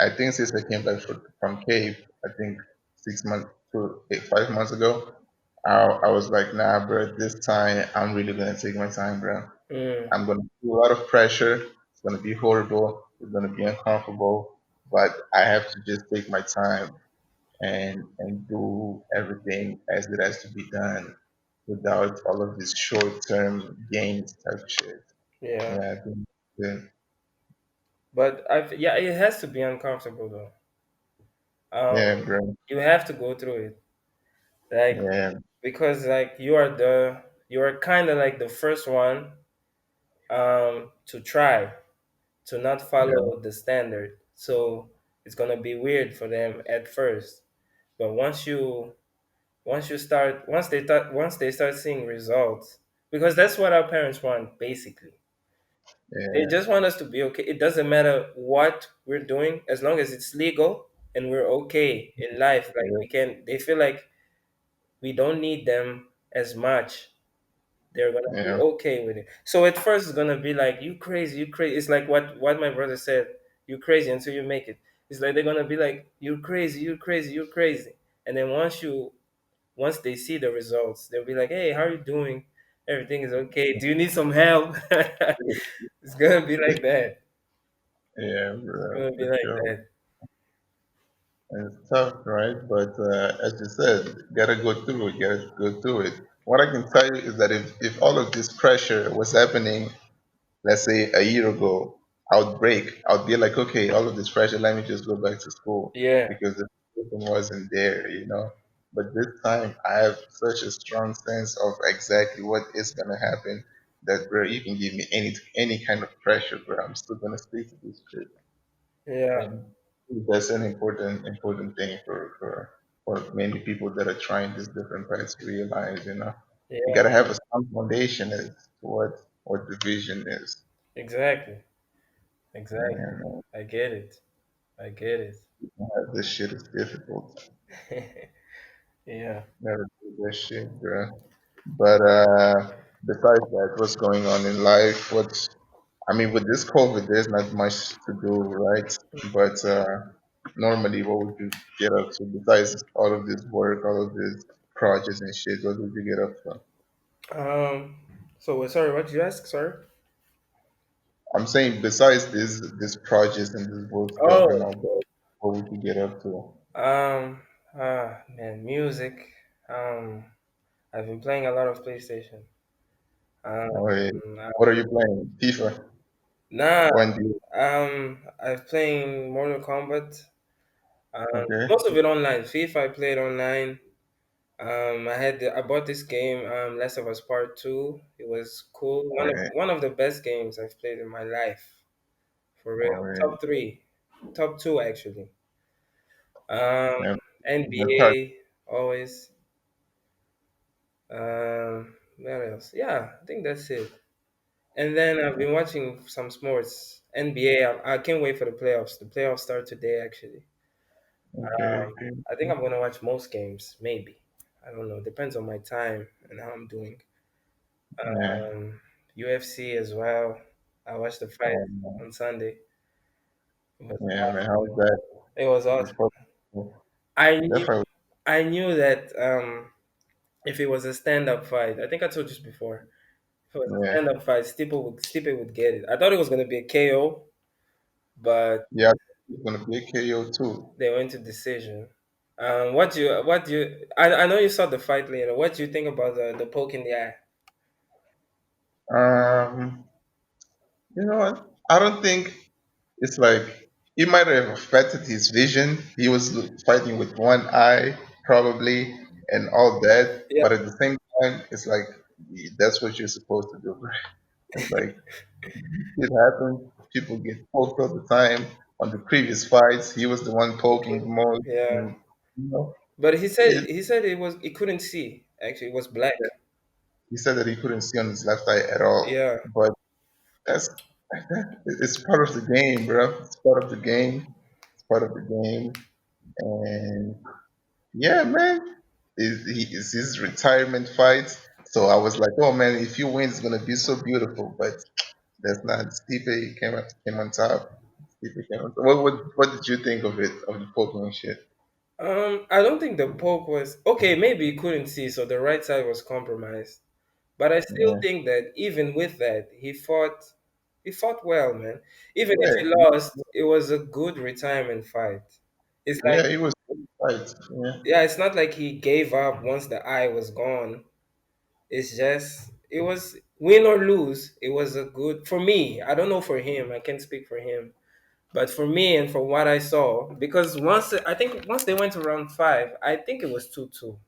I think since I came back from Cape, I think 6 months to 5 months ago, I was like, nah, bro, this time I'm really gonna take my time, bro. Mm. I'm gonna feel a lot of pressure. It's gonna be horrible. It's gonna be uncomfortable, but I have to just take my time and do everything as it has to be done without all of this short term gains type shit. Yeah. Yeah, I think yeah, But yeah, it has to be uncomfortable though. yeah, bro. You have to go through it, like Yeah, because like you are kind of like the first one to try to not yeah, follow the standard. So it's gonna be weird for them at first, but once they start seeing results, because that's what our parents want basically. They Yeah, just want us to be okay. It doesn't matter what we're doing as long as it's legal and we're okay in life. Like yeah, we can. They feel like we don't need them as much. They're gonna be yeah, okay with it. So at first it's gonna be like you crazy, you crazy. It's like what my brother said. You crazy until you make it. It's like they're gonna be like you crazy, you crazy, you crazy. And then once they see the results, they'll be like, hey, how are you doing? Everything is okay. Do you need some help? It's gonna be like that. yeah, It's bro, gonna be for like sure. that. And it's tough, right? But as you said, gotta go through it. Gotta go through it. What I can tell you is that if all of this pressure was happening, let's say a year ago, I would break. I would be like, okay, all of this pressure, let me just go back to school Yeah, because the situation wasn't there. But this time, I have such a strong sense of exactly what is gonna happen that, bro, you can give me any kind of pressure, bro. I'm still gonna stick to this shit. yeah, And that's an important thing for many people that are trying these different paths to realize, you yeah. gotta have a strong foundation as to what the vision is. Exactly, exactly. And I get it. I get it. this shit is difficult. Yeah. Never do this shit, bro. But besides that, what's going on in life? I mean, with this COVID, there's not much to do, right? But normally, what would you get up to besides all of this work, all of these projects and shit? What would you get up to? Um. So sorry, what did you ask? Sorry. I'm saying besides this projects and this work stuff and Oh. all that, what would you get up to? Um. Man, music. Um. I've been playing a lot of PlayStation. Um. Or uh, what are you playing? FIFA? Nah. When do you? I've playing Mortal Kombat. Okay, Most of it online. FIFA I played online. I bought this game, Last of Us Part Two. It was cool. or One of the best games I've played in my life, for real. or Top three, top two actually. Um, yeah, NBA always. What else? Yeah, I think that's it. And then I've been watching some sports. NBA. I can't wait for the playoffs. The playoffs start today actually. okay, okay. I think I'm gonna watch most games. Maybe. I don't know. Depends on my time and how I'm doing. Yeah. Um, UFC as well. I watched the fight Um, on Sunday. It was yeah, man. awesome. How's that? It was This awesome. fuck- I That knew, fight was I knew that if it was a stand-up fight, I think I told you this before. If it was a yeah, stand-up fight, Stipe would get it. I thought it was gonna be a KO, but yeah. It's gonna be a KO too. they went to decision. What do you? I know you saw the fight later. What do you think about the poke in the eye? Um, you know what? I don't think it's like he might have affected his vision. He was fighting with one eye probably and all that, Yeah, but at the same time, it's like that's what you're supposed to do. It's like it happens. People get poked all the time. On the previous fights, he was the one poking the most, yeah. and you know, But it, he said he couldn't see. Actually, it was black. he said that he couldn't see on his left eye at all. Yeah, But that's it's part of the game, bro. It's part of the game. It's part of the game, and yeah, man, it's his retirement fight. So I was like, oh man, if you win, it's gonna be so beautiful. But that's not. Stipe came on top. Stipe came on top. What did you think of it, of the Pokemon shit? I don't think the poke was okay. Maybe he couldn't see, so the right side was compromised. But I still Yeah, think that even with that, he fought well, man. Even if he yeah, lost, it was a good retirement fight. It's like, yeah. It was right. Yeah, yeah, it's not like he gave up once the eye was gone. It's just, it was win or lose. It was a good for me. I don't know for him. I can't speak for him. But for me and for what I saw, because once they went to round five, I think it was 2-2.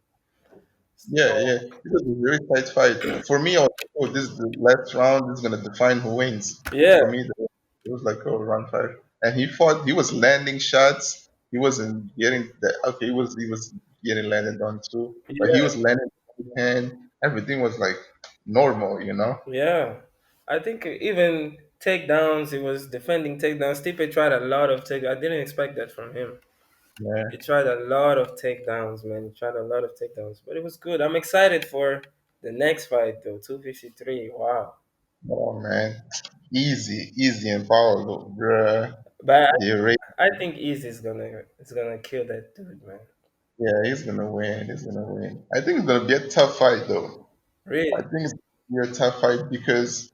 yeah, yeah. It was a very tight fight. For me, I was like, oh, this is the last round. This is gonna define who wins. Yeah, For me, it was like, oh, round five. And he fought. He was landing shots. He wasn't getting the. Okay, he was getting landed on too, but he yeah, was landing with his hand. Everything was like normal. yeah. I think even takedowns. He was defending takedowns. Stipe tried a lot of take. I didn't expect that from him. He Yeah. tried a lot of takedowns, man. He tried a lot of takedowns, but it was good. I'm excited for the next fight though. 253. Wow. Oh man, easy and Paulo, bruh. But The rate, I think Easy is gonna kill that dude, man. yeah, he's gonna win. He's gonna win. I think it's gonna be a tough fight though. I Really. think it's gonna be a tough fight because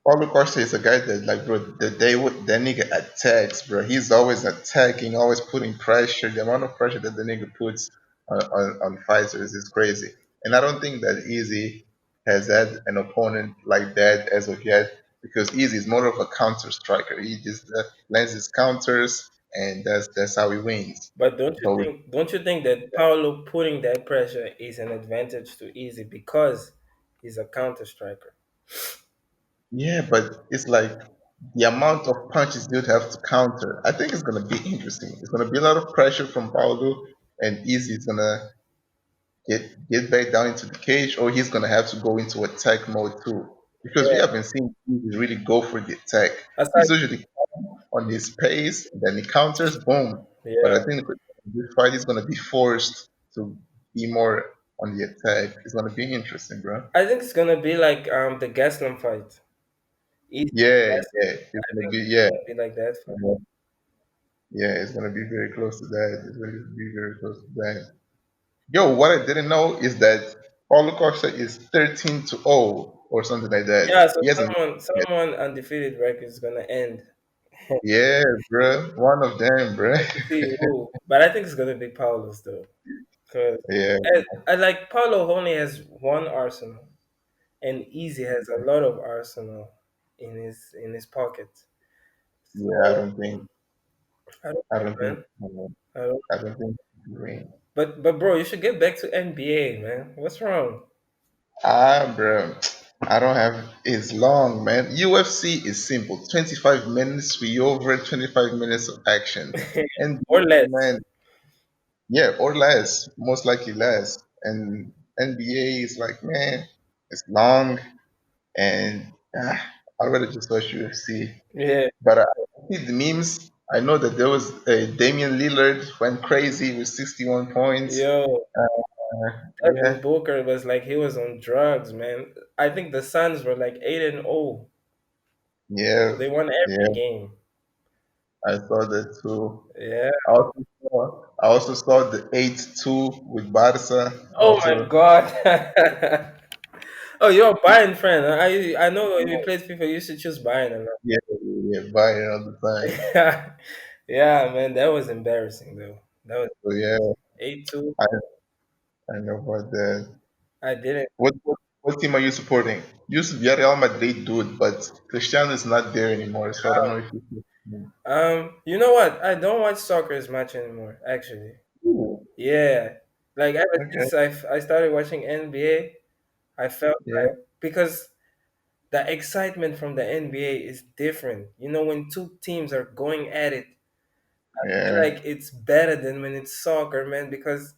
Paulo Costa is a guy that like bro, that nigga attacks, bro. He's always attacking, always putting pressure. The amount of pressure that the nigga puts on fighters is crazy. And I don't think that Easy has had an opponent like that as of yet because Easy is more of a counter striker. He just lands his counters, and that's how he wins. But That's how we, don't you think that Paulo putting that pressure is an advantage to Easy because he's a counter striker? yeah, but it's like the amount of punches you'd have to counter. I think it's gonna be interesting. It's gonna be a lot of pressure from Paulo, and Easy is gonna get back down into the cage, or he's gonna have to go into attack mode too. Because we Yeah. haven't seen Easy really go for the attack. Aside, He's usually on his pace, and then he counters, boom. But yeah, I think this fight is gonna be forced to be more on the attack. It's gonna be interesting, bro. I think it's gonna be like the Gaslam fight. Easy Yeah, Gaslam. yeah, it's I gonna think be it's yeah. gonna be like that fight. Yeah, it's gonna be very close to that. It's gonna be very close to that. Yo, what I didn't know is that Paulo Costa is 13-0 or something like that. Yeah, so He hasn't yet. someone undefeated record is gonna end. Yeah, bruh. One of them, bruh. Let's see who, but I think it's gonna be Paulo's though, because Yeah, I like Paulo only has one Arsenal, and Easy has a lot of Arsenal in his pocket. yeah. I So don't think. I don't I know, don't think. man. I don't. I don't think. Green. But bro, you should get back to NBA, man. What's wrong? Bruh. I don't have. It's long, man. UFC is simple. 25 minutes. We over 25 minutes of action. And Or less. man, yeah, or less, most likely less. And NBA is like, man, it's long, and I'd rather just watch UFC. Yeah, But I see the memes. I know that there was a Damian Lillard went crazy with 61 points. yo, Devin Yeah, Booker was like he was on drugs, man. I think the Suns were like 8-0. yeah, They won yeah. every game. I saw that too. Yeah. I also saw the 8-2 with Barca. Oh my Also, God. Oh, you're a Bayern fan. I know when we played FIFA, you used to choose Bayern a lot. yeah, yeah, Bayern all the time. Yeah, yeah, man, that was embarrassing though. That was So yeah, 8-2. I I know about that. I didn't. What team are you supporting? Used to be a Real Madrid dude, but Cristiano is not there anymore, so I don't know if you. You know what? I don't watch soccer as much anymore. Actually, Ooh, yeah. Like ever okay, since I started watching NBA, I felt yeah, like because the excitement from the NBA is different. You know, when two teams are going at it, I feel yeah, like it's better than when it's soccer, man. Because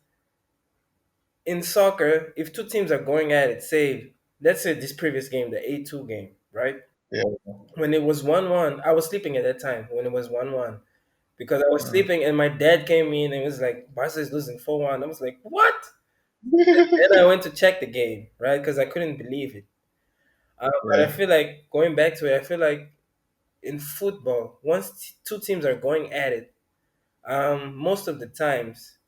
in soccer, if two teams are going at it, say, let's say this previous game, the 8-2 game, right? yeah. When it was 1-1, I was sleeping at that time when it was 1-1 because I was Mm. sleeping and my dad came in and was like, Barca is losing 4-1. I was like, what? Then I went to check the game, right? Because I couldn't believe it. But I Yeah. feel like going back to it, I feel like in football, once two teams are going at it, most of the times,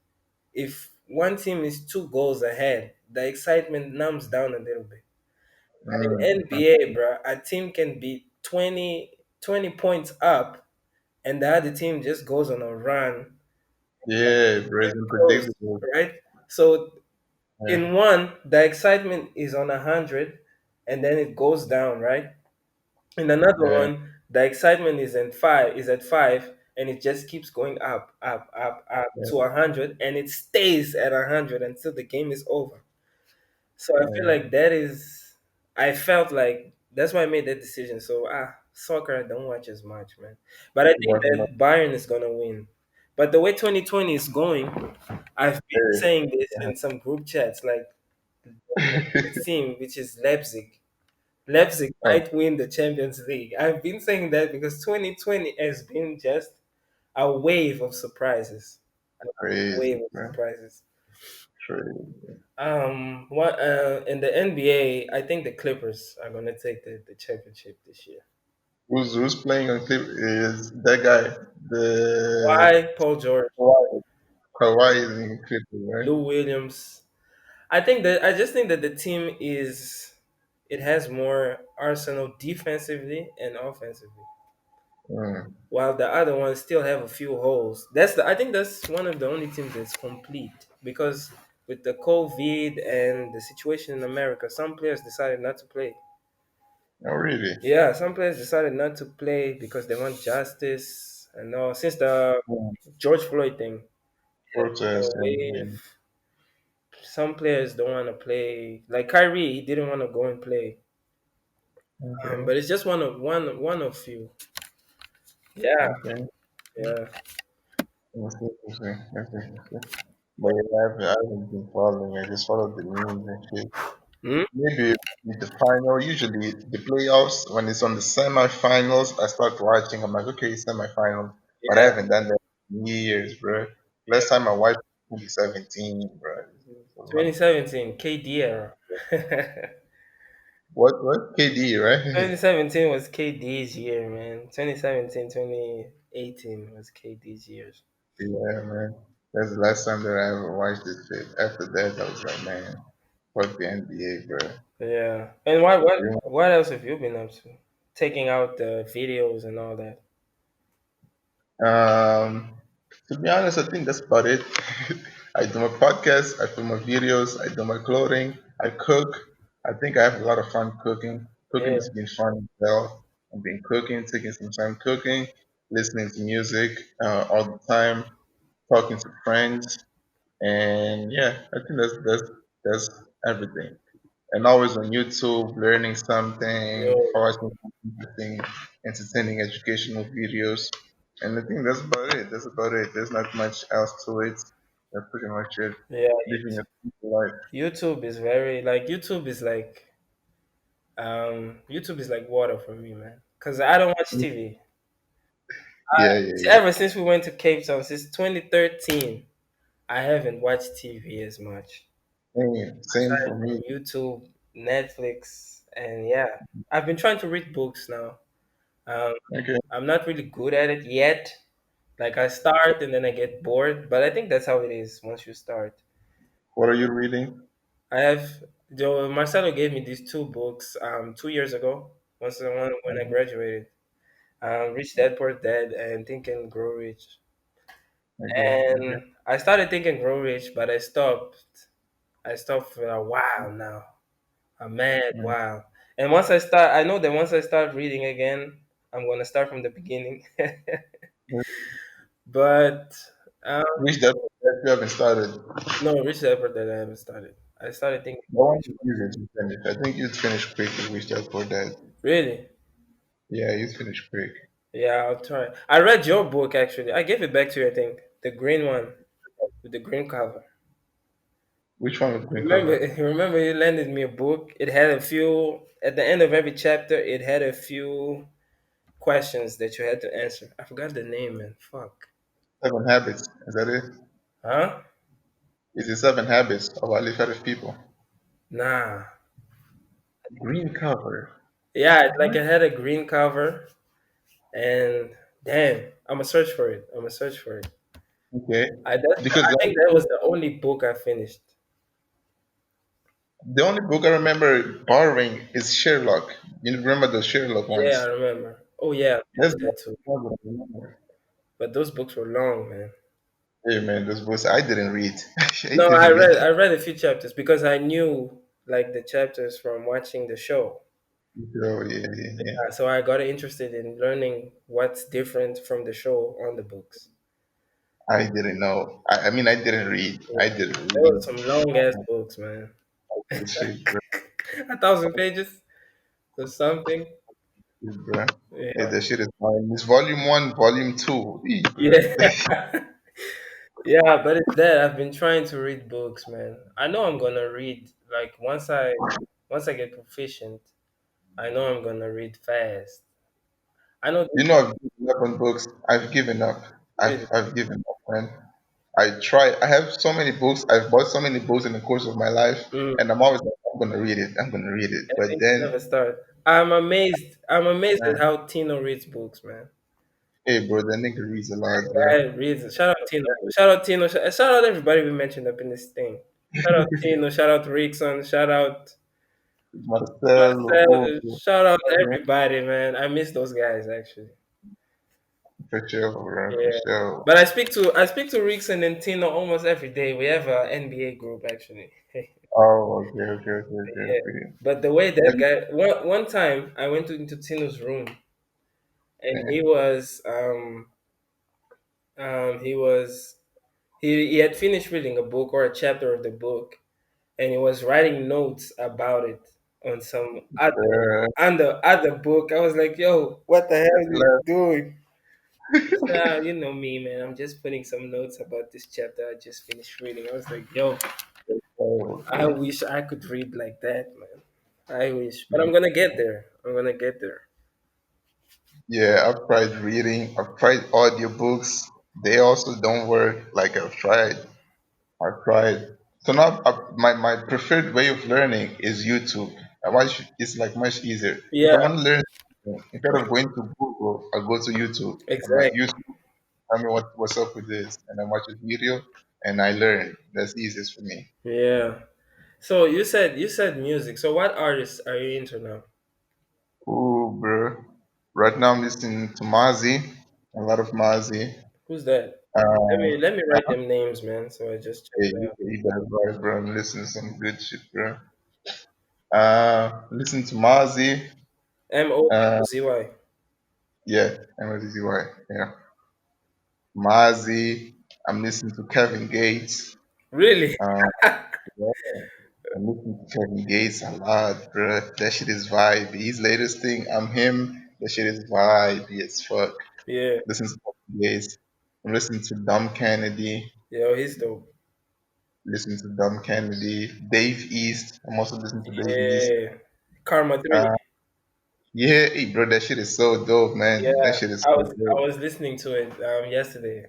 if one team is 2 goals ahead, the excitement numbs down a little bit. In Mm. NBA, bro, a team can be 20 points up, and the other team just goes on a run Yeah, bro, it's and close, unpredictable. right? So Yeah, in one, the excitement is on 100, and then it goes down, right? In another yeah, one, the excitement is at 5, and it just keeps going up, up, up, up to yeah, 100, and it stays at 100 until the game is over. So I feel yeah. like that is. I felt like that's why I made that decision. So soccer I don't watch as much, man. But I think What about that Bayern is gonna win. But the way 2020 is going, I've been saying this in some group chats, like the team which is Leipzig. Leipzig Oh, might win the Champions League. I've been saying that because 2020 has been just a wave of surprises. A crazy, wave of bro. surprises. Crazy. What in the NBA, I think the Clippers are gonna take the championship this year. Who's playing on clip is that guy, the Why Paul George, Kawhi. Kawhi is in Clippers, right? Lou Williams? I just think that the team it has more arsenal defensively and offensively, Mm, while the other ones still have a few holes. I think that's one of the only teams that's complete because with the COVID and the situation in America, some players decided not to play. oh, really? Yeah, some players decided not to play because they want justice and all. Since the Mm, George Floyd thing, a protest and wave. Some players don't want to play. Like Kyrie, he didn't want to go and play. okay, But it's just one of few. Yeah, okay. yeah. That's interesting. That's interesting. But yeah, I haven't been following. I just followed the news and shit. Hmm? Maybe with the final, usually the playoffs, when it's on the semifinals, I start watching. I'm like, okay, semifinals. But I Yeah, haven't done that in years, bro. Last time I watched 2017, bro. It's a long. 2017 KD era. What? KD, right? 2017 was KD's year, man. 2017, 2018 was KD's years. Yeah, man. That's the last time that I ever watched this shit. After that, I was like, man, fuck the NBA, bro. Yeah. And what else have you been up to? Taking out the videos and all that. Um, to be honest, I think that's about it. I do my podcast, I film my videos, I do my clothing, I cook. I think I have a lot of fun cooking. Cooking Yeah. has been fun as well. I've been cooking, taking some time cooking, listening to music all the time, talking to friends, and yeah, I think that's everything. And always on YouTube, learning something, Yo. watching some interesting, entertaining educational videos. And I think that's about it. That's about it. There's not much else to it. That's pretty much it. Yeah. Living a simple life. YouTube is very like YouTube is like water for me, man. Cause I don't watch TV. Yeah, yeah, yeah. Ever since we went to Cape Town since 2013, I haven't watched TV as much. Same Aside for from me. YouTube, Netflix, and yeah, I've been trying to read books now. Um, Okay. I'm not really good at it yet. Like I start and then I get bored, but I think that's how it is once you start. What are you reading? I have Joe Marcelo gave me these two books 2 years ago. Once the one when I graduated, Rich Dad Poor Dad and Think and Grow Rich. Okay, okay. And I started Think and Grow Rich, but I stopped. I stopped for a while now. A mad Mm. while. And I know that once I start reading again, I'm gonna start from the beginning. But um, Which that you haven't started. no, Rich Dad Poor Dad I haven't started. I started thinking I want Rich. to use it to finish. I think you'd finish quick with Wish That for that. Really? Yeah, you'd finish quick. Yeah, I'll try. I read your book actually. I gave it back to you, I think. The green one with the green cover. Which one with green Remember, cover? remember you lended me a book. It had a few at the end of every chapter. It had a few questions that you had to answer. I forgot the name, man. Fuck. 7 Habits. Is that it? Huh? It's the 7 Habits of highly effective people. Nah. Green cover. Yeah, like What? it had a green cover, and damn, I'm gonna search for it. I'm gonna search for it. Okay. Because I think that was the only book I finished. the only book I remember borrowing is Sherlock. You remember the Sherlock Yeah, I ones? remember. Oh yeah, I That's finished the that too. only one that I remember. But those books were long, man. Hey man, those books I didn't read. I No, didn't read. I read a few chapters because I knew like the chapters from watching the show. Oh yeah, yeah, yeah. So I got interested in learning what's different from the show on the books. I didn't know. I mean, I didn't read. Yeah. I didn't There were read. some long ass books, man. This shit, bro. 1,000 pages or something. Bro. Yeah, Yeah. that shit is fine. It's volume 1, volume 2. Bro. Yeah. Yeah, but it's that I've been trying to read books, man. I know I'm gonna read like once I get proficient. I know I'm gonna read fast. I know You know, I've given up on books. I've given up. really. I've given up, man. I try. I have so many books. I've bought so many books in the course of my life, Mm, and I'm always like, I'm gonna read it. I'm gonna read it. I But think you then, never start. I'm amazed. I'm amazed man, at how Tino reads books, man. hey, bro, that nigga reads a lot, bro. Guy reads. Shout out Tino. Shout out Tino. Shout out everybody we mentioned up in this thing. Shout out Tino. Shout out Rickson. Shout out Marcelo, Marcel. Hugo, Shout out yeah, everybody, man. I miss those guys actually. for sure, bro, for Yeah. sure. But I speak to Rickson and Tino almost every day. We have a NBA group actually. Oh, okay, okay, okay, okay, Yeah. okay. But the way that Have you, guy one time I went into Tino's room and yeah, he had finished reading a book or a chapter of the book and he was writing notes about it on some other book. I was like, yo, what the hell are you left. doing? He said, "Ah, you know me, man. I'm just putting some notes about this chapter I just finished reading." I was like, yo, Oh, I okay. wish I could read like that, man. I wish. But I'm gonna get there. I'm gonna get there. Yeah, I've tried reading. I've tried audiobooks. They also don't work like I've tried. I've tried. So now my preferred way of learning is YouTube. It's like much easier. If I Yeah, want to learn something, instead of going to Google, I go to YouTube. I'm like, exactly. YouTube, tell me what's up with this. And I watch a video and I learn. That's easiest for me. Yeah. So you said music. So what artists are you into now? Ooh, bro. Right now I'm listening to Mazi, a lot of Mazi. Who's that? Let me write Uh, them names, man. So I just check Hey, it out. you guys right, bro. I'm listening to some good shit, bro. Listen to Mozzie. Uh, Mozy. yeah, MLZY. Yeah, Mozzie. I'm listening to Kevin Gates. Really? Um, yeah, I'm listening to Kevin Gates a lot, bro. That shit is vibe. His latest thing, I'm him. That shit is vibe as fuck. Yeah. Listen to Kevin Gates. I'm listening to Dom Kennedy. Yo, he's dope. Listening to Dom Kennedy. Dave East. I'm also listening to Dave East. Yeah. Karma 3. Uh, Yeah, hey, bro, that shit is so dope, Yeah. man. That shit is I so was I dope. was listening to it yesterday.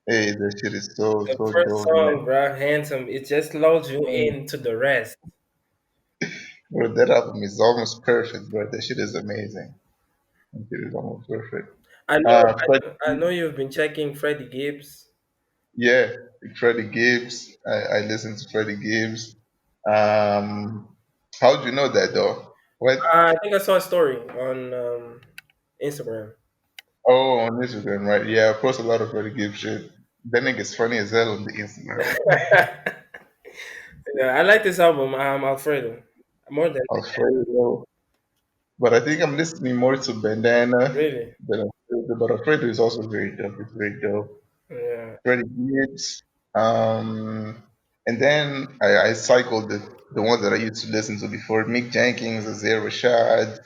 Hey, that shit is so The so first dope, man. song, bro, Handsome, it just lulls you Mm. into the rest. Bro, that album is almost perfect, bro. That shit is amazing. That shit is almost perfect. I know Fred, I know you've been checking Freddie Gibbs. yeah, Freddie Gibbs. I listen to Freddie Gibbs. How do you know that though? What? I think I saw a story on Instagram. Oh, on Instagram, right? Yeah, I post a lot of Freddie Gibbs shit. That nigga's funny as hell on the Instagram. Yeah, I like this album, Alfredo, more than Alfredo. But I think I'm listening more to Bandana really. than Alfredo. But Alfredo is also very dope. It's very dope. Yeah. Freddie Gibbs. And then I cycled the ones that I used to listen to before. Mick Jenkins, Azir Rashad.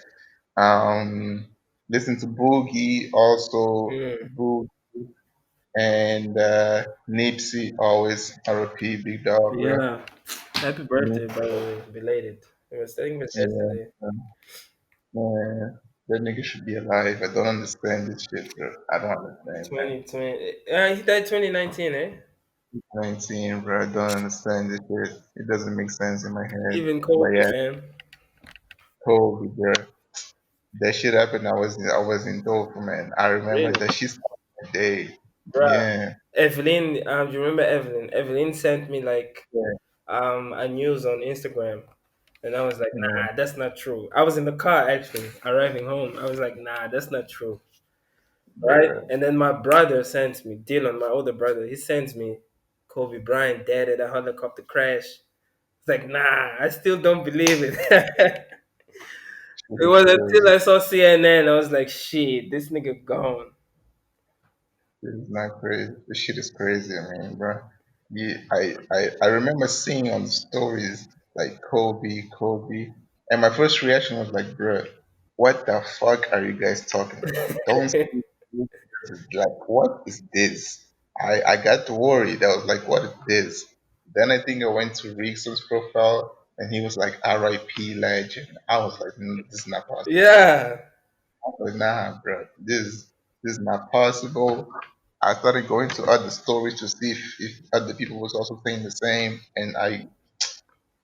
Listen to Boogie, also Mm. Boogie. And Nipsey, always RP, Big Dog, bro. Yeah. Happy birthday, by the way, belated. I think it was Yeah, yesterday. man. That nigga should be alive. I don't understand this shit, bro. I don't understand, man. 2020. He died 2019, eh? 19, bro. I don't understand this shit. It doesn't make sense in my head. Even But Kobe, yeah, man. Kobe, bro. That shit happened. I was in Dover, man. I remember Really? that shit started that day. Bruh. Yeah, Evelyn, do you remember Evelyn? Evelyn sent me like yeah, a news on Instagram. And I was like, yeah, nah, that's not true. I was in the car actually, arriving home. I was like, nah, that's not true. Right? bro. And then my brother sends me, Dylan, my older brother, he sends me Kobe Bryant dead at a helicopter crash. It's like, nah, I still don't believe it. Shit It is was until crazy. I saw CNN, I was like, shit, this nigga gone. Shit is not crazy. This shit is crazy, I mean, bro. Yeah, I remember seeing on the stories like Kobe, Kobe, and my first reaction was like, bro, what the fuck are you guys talking about? Don't say this. Like, what is this? I got worried. I was like, what is this? Then I think I went to Rickson's profile. and he was like R.I.P. legend. I was like, this is not possible. Yeah. I was like, nah, bro, this is not possible. I started going to other stories to see if other people was also saying the same, and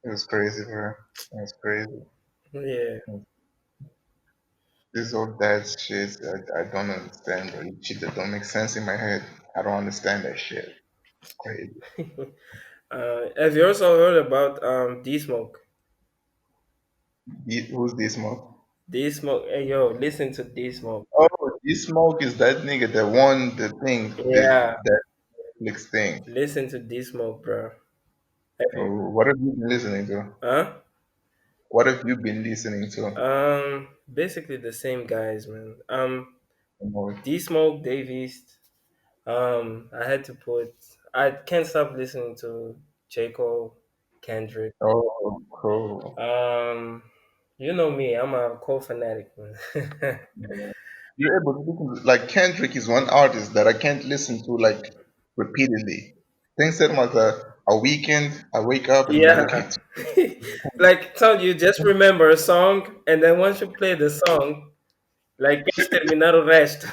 it was crazy, bro. It was crazy. Yeah. This old dad shit, I don't understand, bro. Shit that don't make sense in my head. I don't understand that shit. It's crazy. Have you also heard about D Smoke? Who's this smoke? D Smoke. Hey yo, listen to D Smoke. Oh, this smoke is that nigga that won the thing, Yeah, that Netflix thing. listen to D Smoke, bro. Have you? What have you been listening to? Huh? What have you been listening to? Basically the same guys, man. Oh, D Smoke, Dave East. I had to put. I can't stop listening to J Cole, Kendrick. cool. Um, you know me, I'm a Cole fanatic, man. You're able to listen to, like Kendrick is one artist that I can't listen to like repeatedly. Things that was a weekend, I wake up and I'm like, okay, Yeah. Like, so you just remember a song, and then once you play the song, like, queres terminar o resto.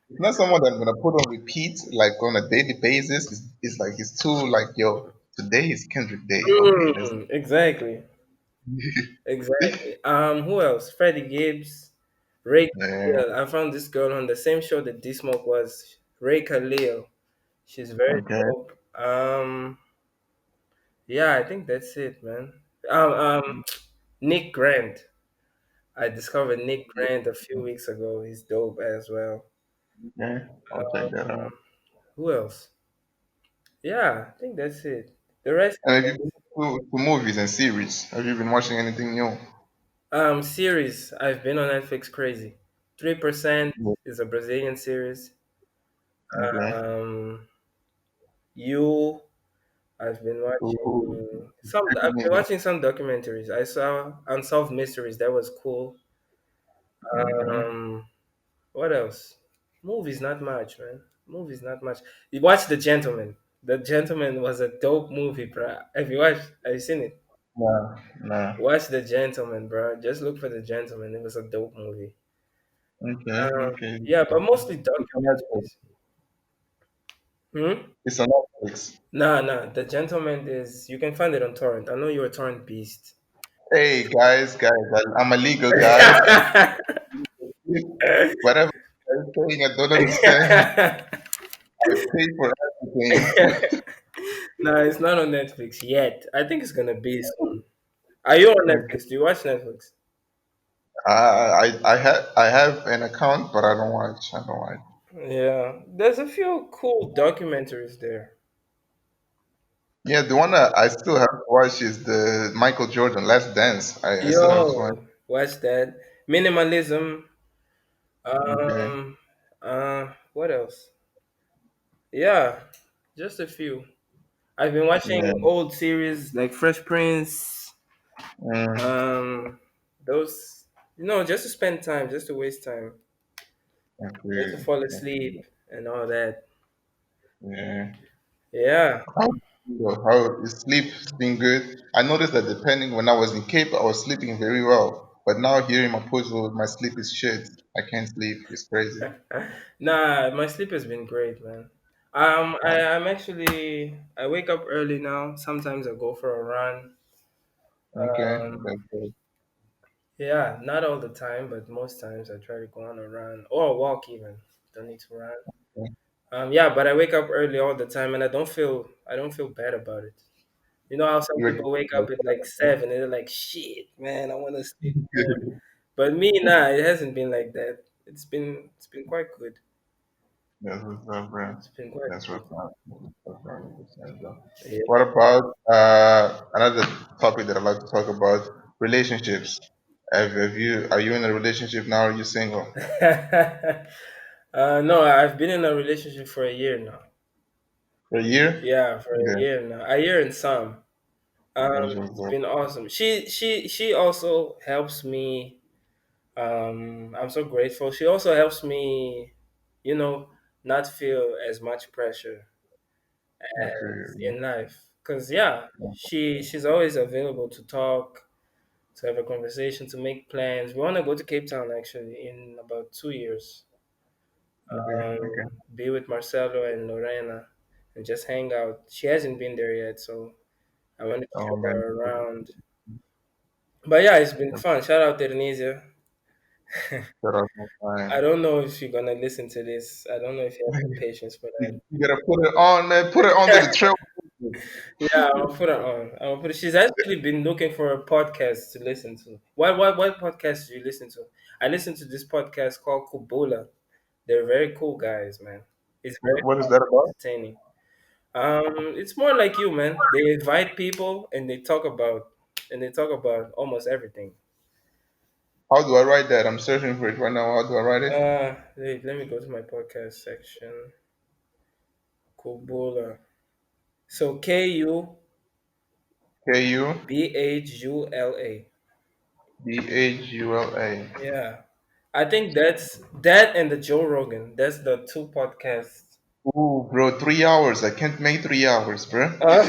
it's not someone that I'm gonna put on repeat like on a daily basis. It's like it's too like yo, today is Kendrick Day. Okay, let's Exactly. Exactly. Who else? Freddie Gibbs, Ray yeah, Khalil. I found this girl on the same show that D Smoke was. Ray Khalil. She's very okay, dope. Yeah, I think that's it, man. Um, um, Nick Grant. I discovered Nick Grant a few weeks ago. He's dope as well. okay. I'll check that out. Um, who else? Yeah, I think that's it. The rest And have you been to movies and series? Have you been watching anything new? series. I've been on Netflix crazy. 3% Yeah. is a Brazilian series. Okay. Um, you. I've been Ooh, watching some. I've been movie. watching some documentaries. I saw Unsolved Mysteries. That was cool. Okay. Um, what else? Movies, not much, man. Movies, not much. You watch The Gentleman. The Gentleman was a dope movie, bro. Have you watched? Have you seen it? Nah, nah. Watch The Gentleman, bro. Just look for The Gentleman. It was a dope movie. Okay, okay. Yeah, but mostly It's on Netflix. documentaries. Hmm? It's on Netflix. Nah, nah. The Gentleman is you can find it on torrent. I know you're a torrent beast. Hey guys, I'm a legal guy. Whatever I'm saying, I don't understand. I pay for everything. No, it's not on Netflix yet. I think it's gonna be soon. Are you on Okay. Netflix? Do you watch Netflix? I have an account, but I don't watch. I don't watch. Yeah, there's a few cool documentaries there. Yeah, the one that I still have to watch is the Michael Jordan Last Dance. I still have to watch. Yo, watch that. Minimalism. Okay. What else? Yeah, just a few. I've been Yeah. watching old series like Fresh Prince. Mm, Um, those, just to spend time, just to waste time, just to okay. fall asleep and all that. Yeah. Yeah. How is sleep's been good? I noticed that depending when I was in Cape, I was sleeping very well. But now here in Maputo, my sleep is shit. I can't sleep. It's crazy. Nah, my sleep has been great, man. I wake up early now. Sometimes I go for a run. Okay. Um, That's good. yeah, not all the time, but most times I try to go on a run or a walk even. Don't need to run. Yeah, but I wake up early all the time, and I don't feel bad about it. You know how some You people wake up at like were- 7 and they're like, "Shit, man, I want to sleep more." But me, nah, it hasn't been like that. It's been quite good. That's what's up, bro. It's been quite That's good. what's up. That's 100%, bro. Yeah. What about another topic that I'd like to talk about? Relationships. Are you in a relationship now or are you single? No, I've been in a relationship for a year now. For a year? Yeah, for a Okay. year now. A year and some. That's what's It's up. been awesome. She also helps me. I'm so grateful. She also helps me, you know, not feel as much pressure as Okay. in life. Cause yeah, she's always available to talk, to have a conversation, to make plans. We want to go to Cape Town actually in about 2 years. Okay, okay. Be with Marcelo and Lorena and just hang out. She hasn't been there yet, so I wanted to Oh show man, her around. But yeah, it's been fun. Shout out to Indonesia. that was no I time. don't know if you're gonna listen to this. I don't know if you have the patience for You gotta put it on, man. Put it onto the that. trail. Yeah, I'll put her on. I'll put. She's actually been looking for a podcast to listen to. What podcast do you listen to? I listen to this podcast called Kubola. They're very cool guys, man. It's very What is fun, that about? entertaining. It's more like you, man. They invite people and they talk about almost everything. How do I write that? I'm searching for it right now. How do I write it? Wait, let me go to my podcast section. Kubola. So K U Kubhula. Bhula. Yeah. I think that's that and the Joe Rogan. That's the two podcasts. Ooh, bro, 3 hours. I can't make 3 hours, bro. Uh,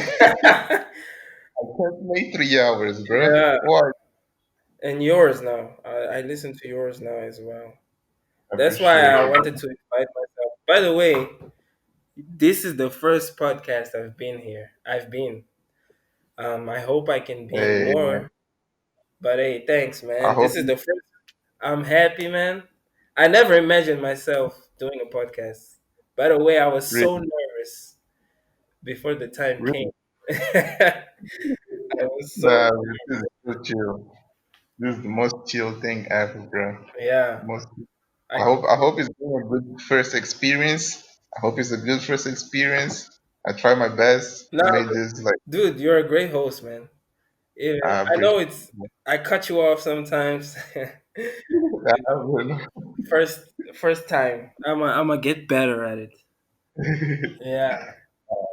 I can't make 3 hours, bro. yeah. Why? And yours now. I listen to yours now as well. I That's why appreciate I you, wanted to invite myself. By the way, this is the first podcast I've been here. I've been. I hope I can be in hey, man. more. But hey, thanks, I man. hope This is the first. I'm happy, man. I never imagined myself doing a podcast. By the way, I was so really, nervous before the time came. really, I was so nah, this is so chill. This is the most chill thing ever, bro. yeah. Most. I I hope it's been a good first experience. I hope it's a good first experience. I try my best no, to make this like dude, you're a great host, man. Yeah, I I know appreciate. it's I cut you off sometimes. I will. First time. I'm gonna get better at it. Yeah.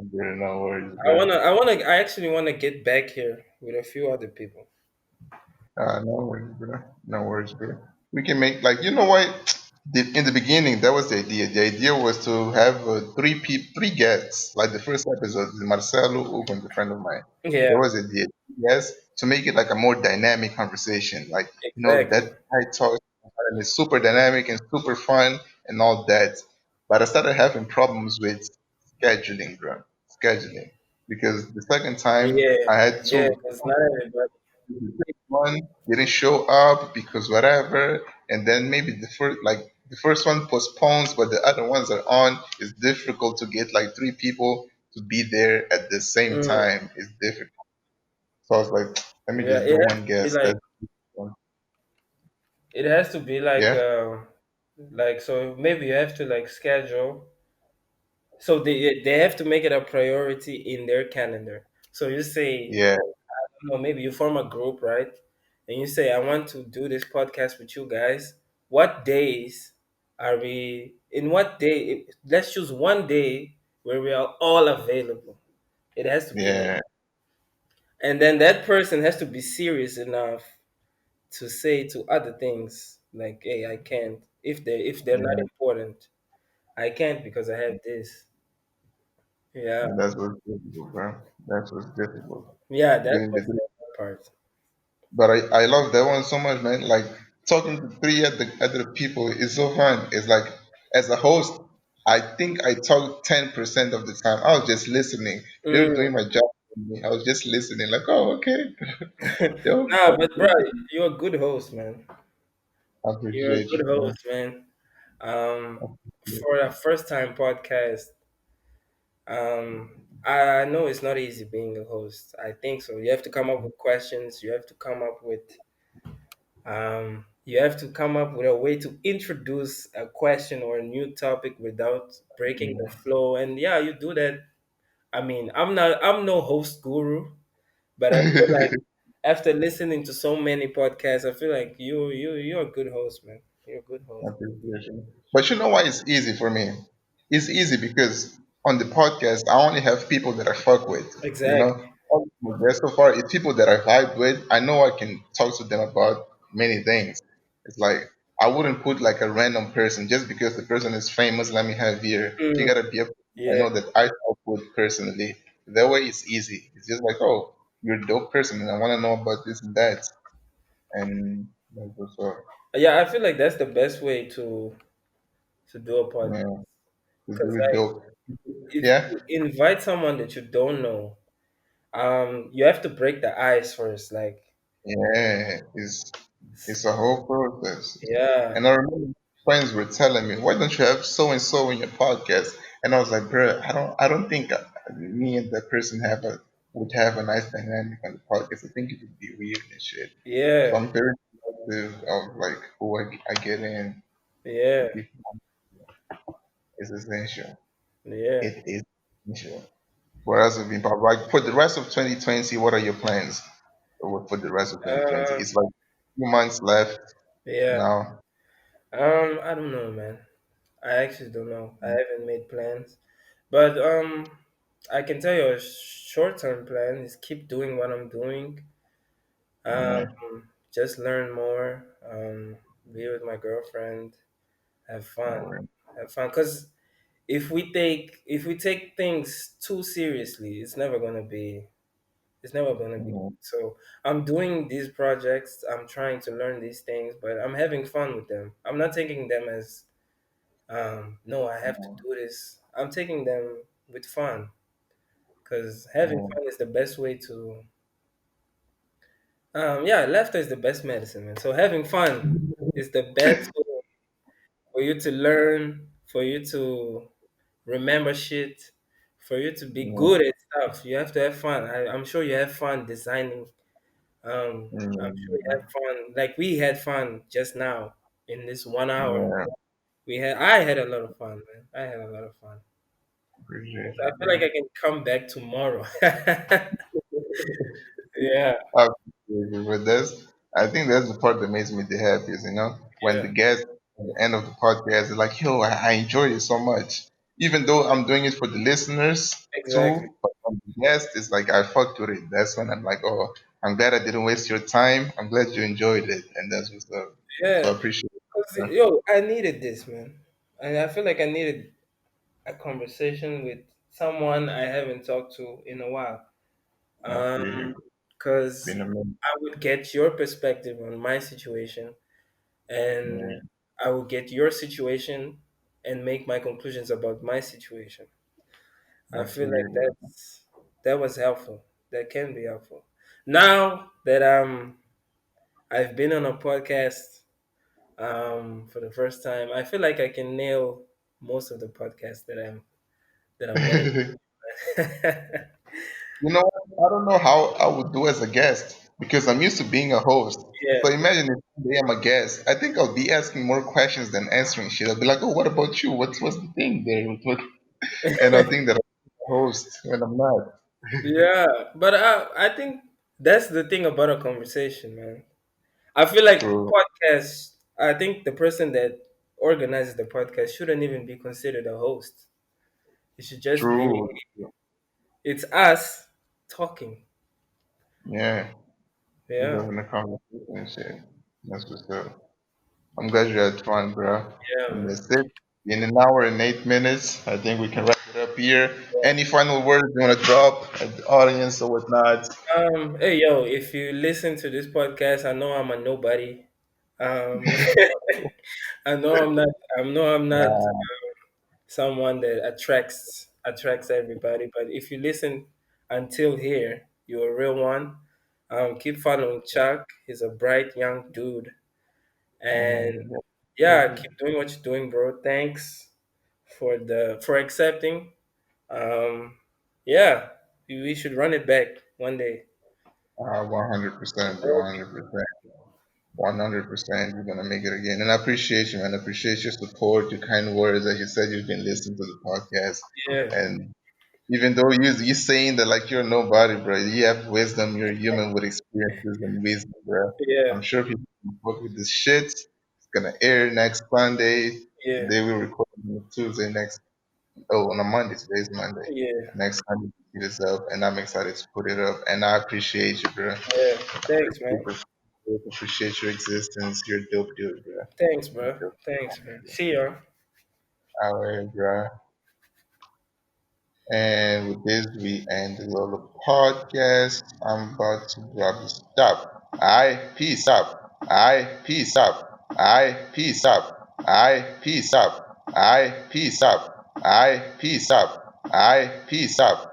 Bro, no worries, bro. I actually wanna get back here with a few other people. No worries, bro. No worries, bro. We can make like you know what? In the beginning, that was the idea. The idea was to have three guests, like the first episode, Marcelo, Hugo, and a friend of mine. Yeah, There was a idea, yes, to make it like a more dynamic conversation. Like that exactly. I talk and it's super dynamic and super fun and all that. But I started having problems with scheduling, bro. Scheduling because the second time Yeah, I had yeah, two because not everybody. one didn't show up because whatever, and then maybe the first one postpones, but the other ones are on. It's difficult to get like three people to be there at the same Mm, time. It's difficult. So I was like, let me yeah, just do one guest. That's one. it has to be Yeah, like so maybe you have to like schedule. So they have to make it a priority in their calendar. So you say, yeah, no, maybe you form a group, right? And you say, I want to do this podcast with you guys. What days are we in? What day? Let's choose one day where we are all available. It has to be that. yeah. And then that person has to be serious enough to say to other things like, hey, I can't. If they're not Yeah, important, I can't because I have this. Yeah. and that's what's difficult, bro. That's what's difficult. Yeah, that Getting was the the hard part. But I love that one so much, man. Like talking to three other people is so fun. It's like as a host, I think I talk 10% of the time. I was just listening. They were Mm. doing my job for me. I was just listening, like, oh, okay. Yo, Nah, but bro, you're a good host, man. I You're a appreciate good you, bro. host, man. For a first time podcast, I know it's not easy being a host. I think so. You have to come up with questions. You have to come up with a way to introduce a question or a new topic without breaking the flow. And yeah, you do that. I mean, I'm no host guru, but I feel like after listening to so many podcasts, I feel like you're a good host, man. You're a good host. Appreciation. But you know why it's easy for me? It's easy because on the podcast, I only have people that I fuck with. You know, Exactly. all my guests so far, it's people that I vibe with. I know I can talk to them about many things. It's like I wouldn't put like a random person just because the person is famous. Let me have here. You Mm, gotta be a I yeah. know that I talk with personally. that way it's easy. It's just like, oh, you're a dope person, and I want to know about this and that, and that's what's up. Yeah, I feel like that's the best way to do a podcast. Yeah, to Because do it like, dope. if Yeah, you invite someone that you don't know, you have to break the ice first. Like, yeah, it's a whole process. yeah, And I remember friends were telling me, "Why don't you have so and so in your podcast?" And I was like, "Bro, I don't think me and that person would have a nice dynamic on the podcast. I think it would be weird and shit." So yeah, I'm very selective of like who I get in. The yeah, people is essential. yeah. It is essential. What else have been popping? Like for the rest of 2020, what are your plans for the rest of 2020? Um, It's like 2 months left yeah. now. I don't know, man. I actually don't know. I haven't made plans, but I can tell you a short-term plan is keep doing what I'm doing. Yeah, Just learn more. Be with my girlfriend. Have fun. yeah, Have fun. Cause if we take things too seriously, it's never gonna be yeah, good. So I'm doing these projects. I'm trying to learn these things, but I'm having fun with them. I'm not taking them as no, I have to do this. I'm taking them with fun because having yeah, fun is the best way to. Yeah, laughter is the best medicine, man. So having fun is the best way for you to learn, for you to remember shit, for you to be yeah, good at stuff. You have to have fun. I'm sure you have fun designing. I'm sure you yeah, have fun. Like we had fun just now in this 1 hour. yeah. I had a lot of fun, man. I had a lot of fun. Appreciate I you, feel like bro. I can come back tomorrow. Yeah, I appreciate you, but I think that's the part that makes me the happiest, when the yeah, guests at the end of the podcast are like, yo, I enjoyed it so much. Even though I'm doing it for the listeners exactly. too, but on the guest, it's like I fucked with it. That's when I'm like, oh, I'm glad I didn't waste your time. I'm glad you enjoyed it. And that's what's up. So Yeah, I appreciate it. 'cause, Bro. yo, I needed this, man. And I feel like I needed a conversation with someone I haven't talked to in a while. I feel Um, you. because Been a minute. I would get your perspective on my situation, and Yeah, I will get your situation and make my conclusions about my situation. I I feel feel like you. that was helpful. That can be helpful. Now that I've been on a podcast for the first time, I feel like I can nail most of the podcasts that I'm gonna Bro. do. You know, I don't know how I would do as a guest because I'm used to being a host. Yeah. So imagine if today I'm a guest. I think I'll be asking more questions than answering shit. I'll be like, "Oh, what about you? What's the thing there?" And I think that I'm a host when I'm not. Yeah, but I think that's the thing about a conversation, man. I feel like True, podcasts. I think the person that organizes the podcast shouldn't even be considered a host. It should just be true. it's us talking. Yeah, just Yeah, having a conversation and shit. That's what's up. I'm glad you had fun, bro. yeah, And man. that's it. In an hour and 8 minutes, I think we can wrap it up here. Any final words you want to drop at the audience or whatnot? Hey yo, if you listen to this podcast, I know I'm a nobody. Um, I know I'm not. I know I'm not Nah, someone that attracts everybody. But if you listen until here, you're a real one. Keep following Chuck. He's a bright young dude, and man, yeah, keep doing what you're doing, bro. Thanks for accepting. Um, yeah, we should run it back one day. 100%, bro, 100%. 100%. You're going to make it again. And I appreciate you, man. I appreciate your support, your kind words. Like you said, you've been listening to the podcast. Yeah, And even though you saying that like you're nobody, bro, you have wisdom. You're human with experiences and wisdom, bro. yeah, I'm sure people can fuck with this shit. It's going to air next Sunday. yeah, Today we record on Tuesday next. Oh, on a Monday. Today's Monday. yeah, Next Sunday, it is up. And I'm excited to put it up. And I appreciate you, bro. yeah. Thanks, man. Super, super appreciate your existence. You're a dope dude, bro. Thanks, You're bro. dope. Thanks, man. See ya. All right, bro. And with this, we end the little podcast. I'm about to grab the stop. I peace up. I peace up. I peace up. I peace up. I peace up. I peace up. I peace up.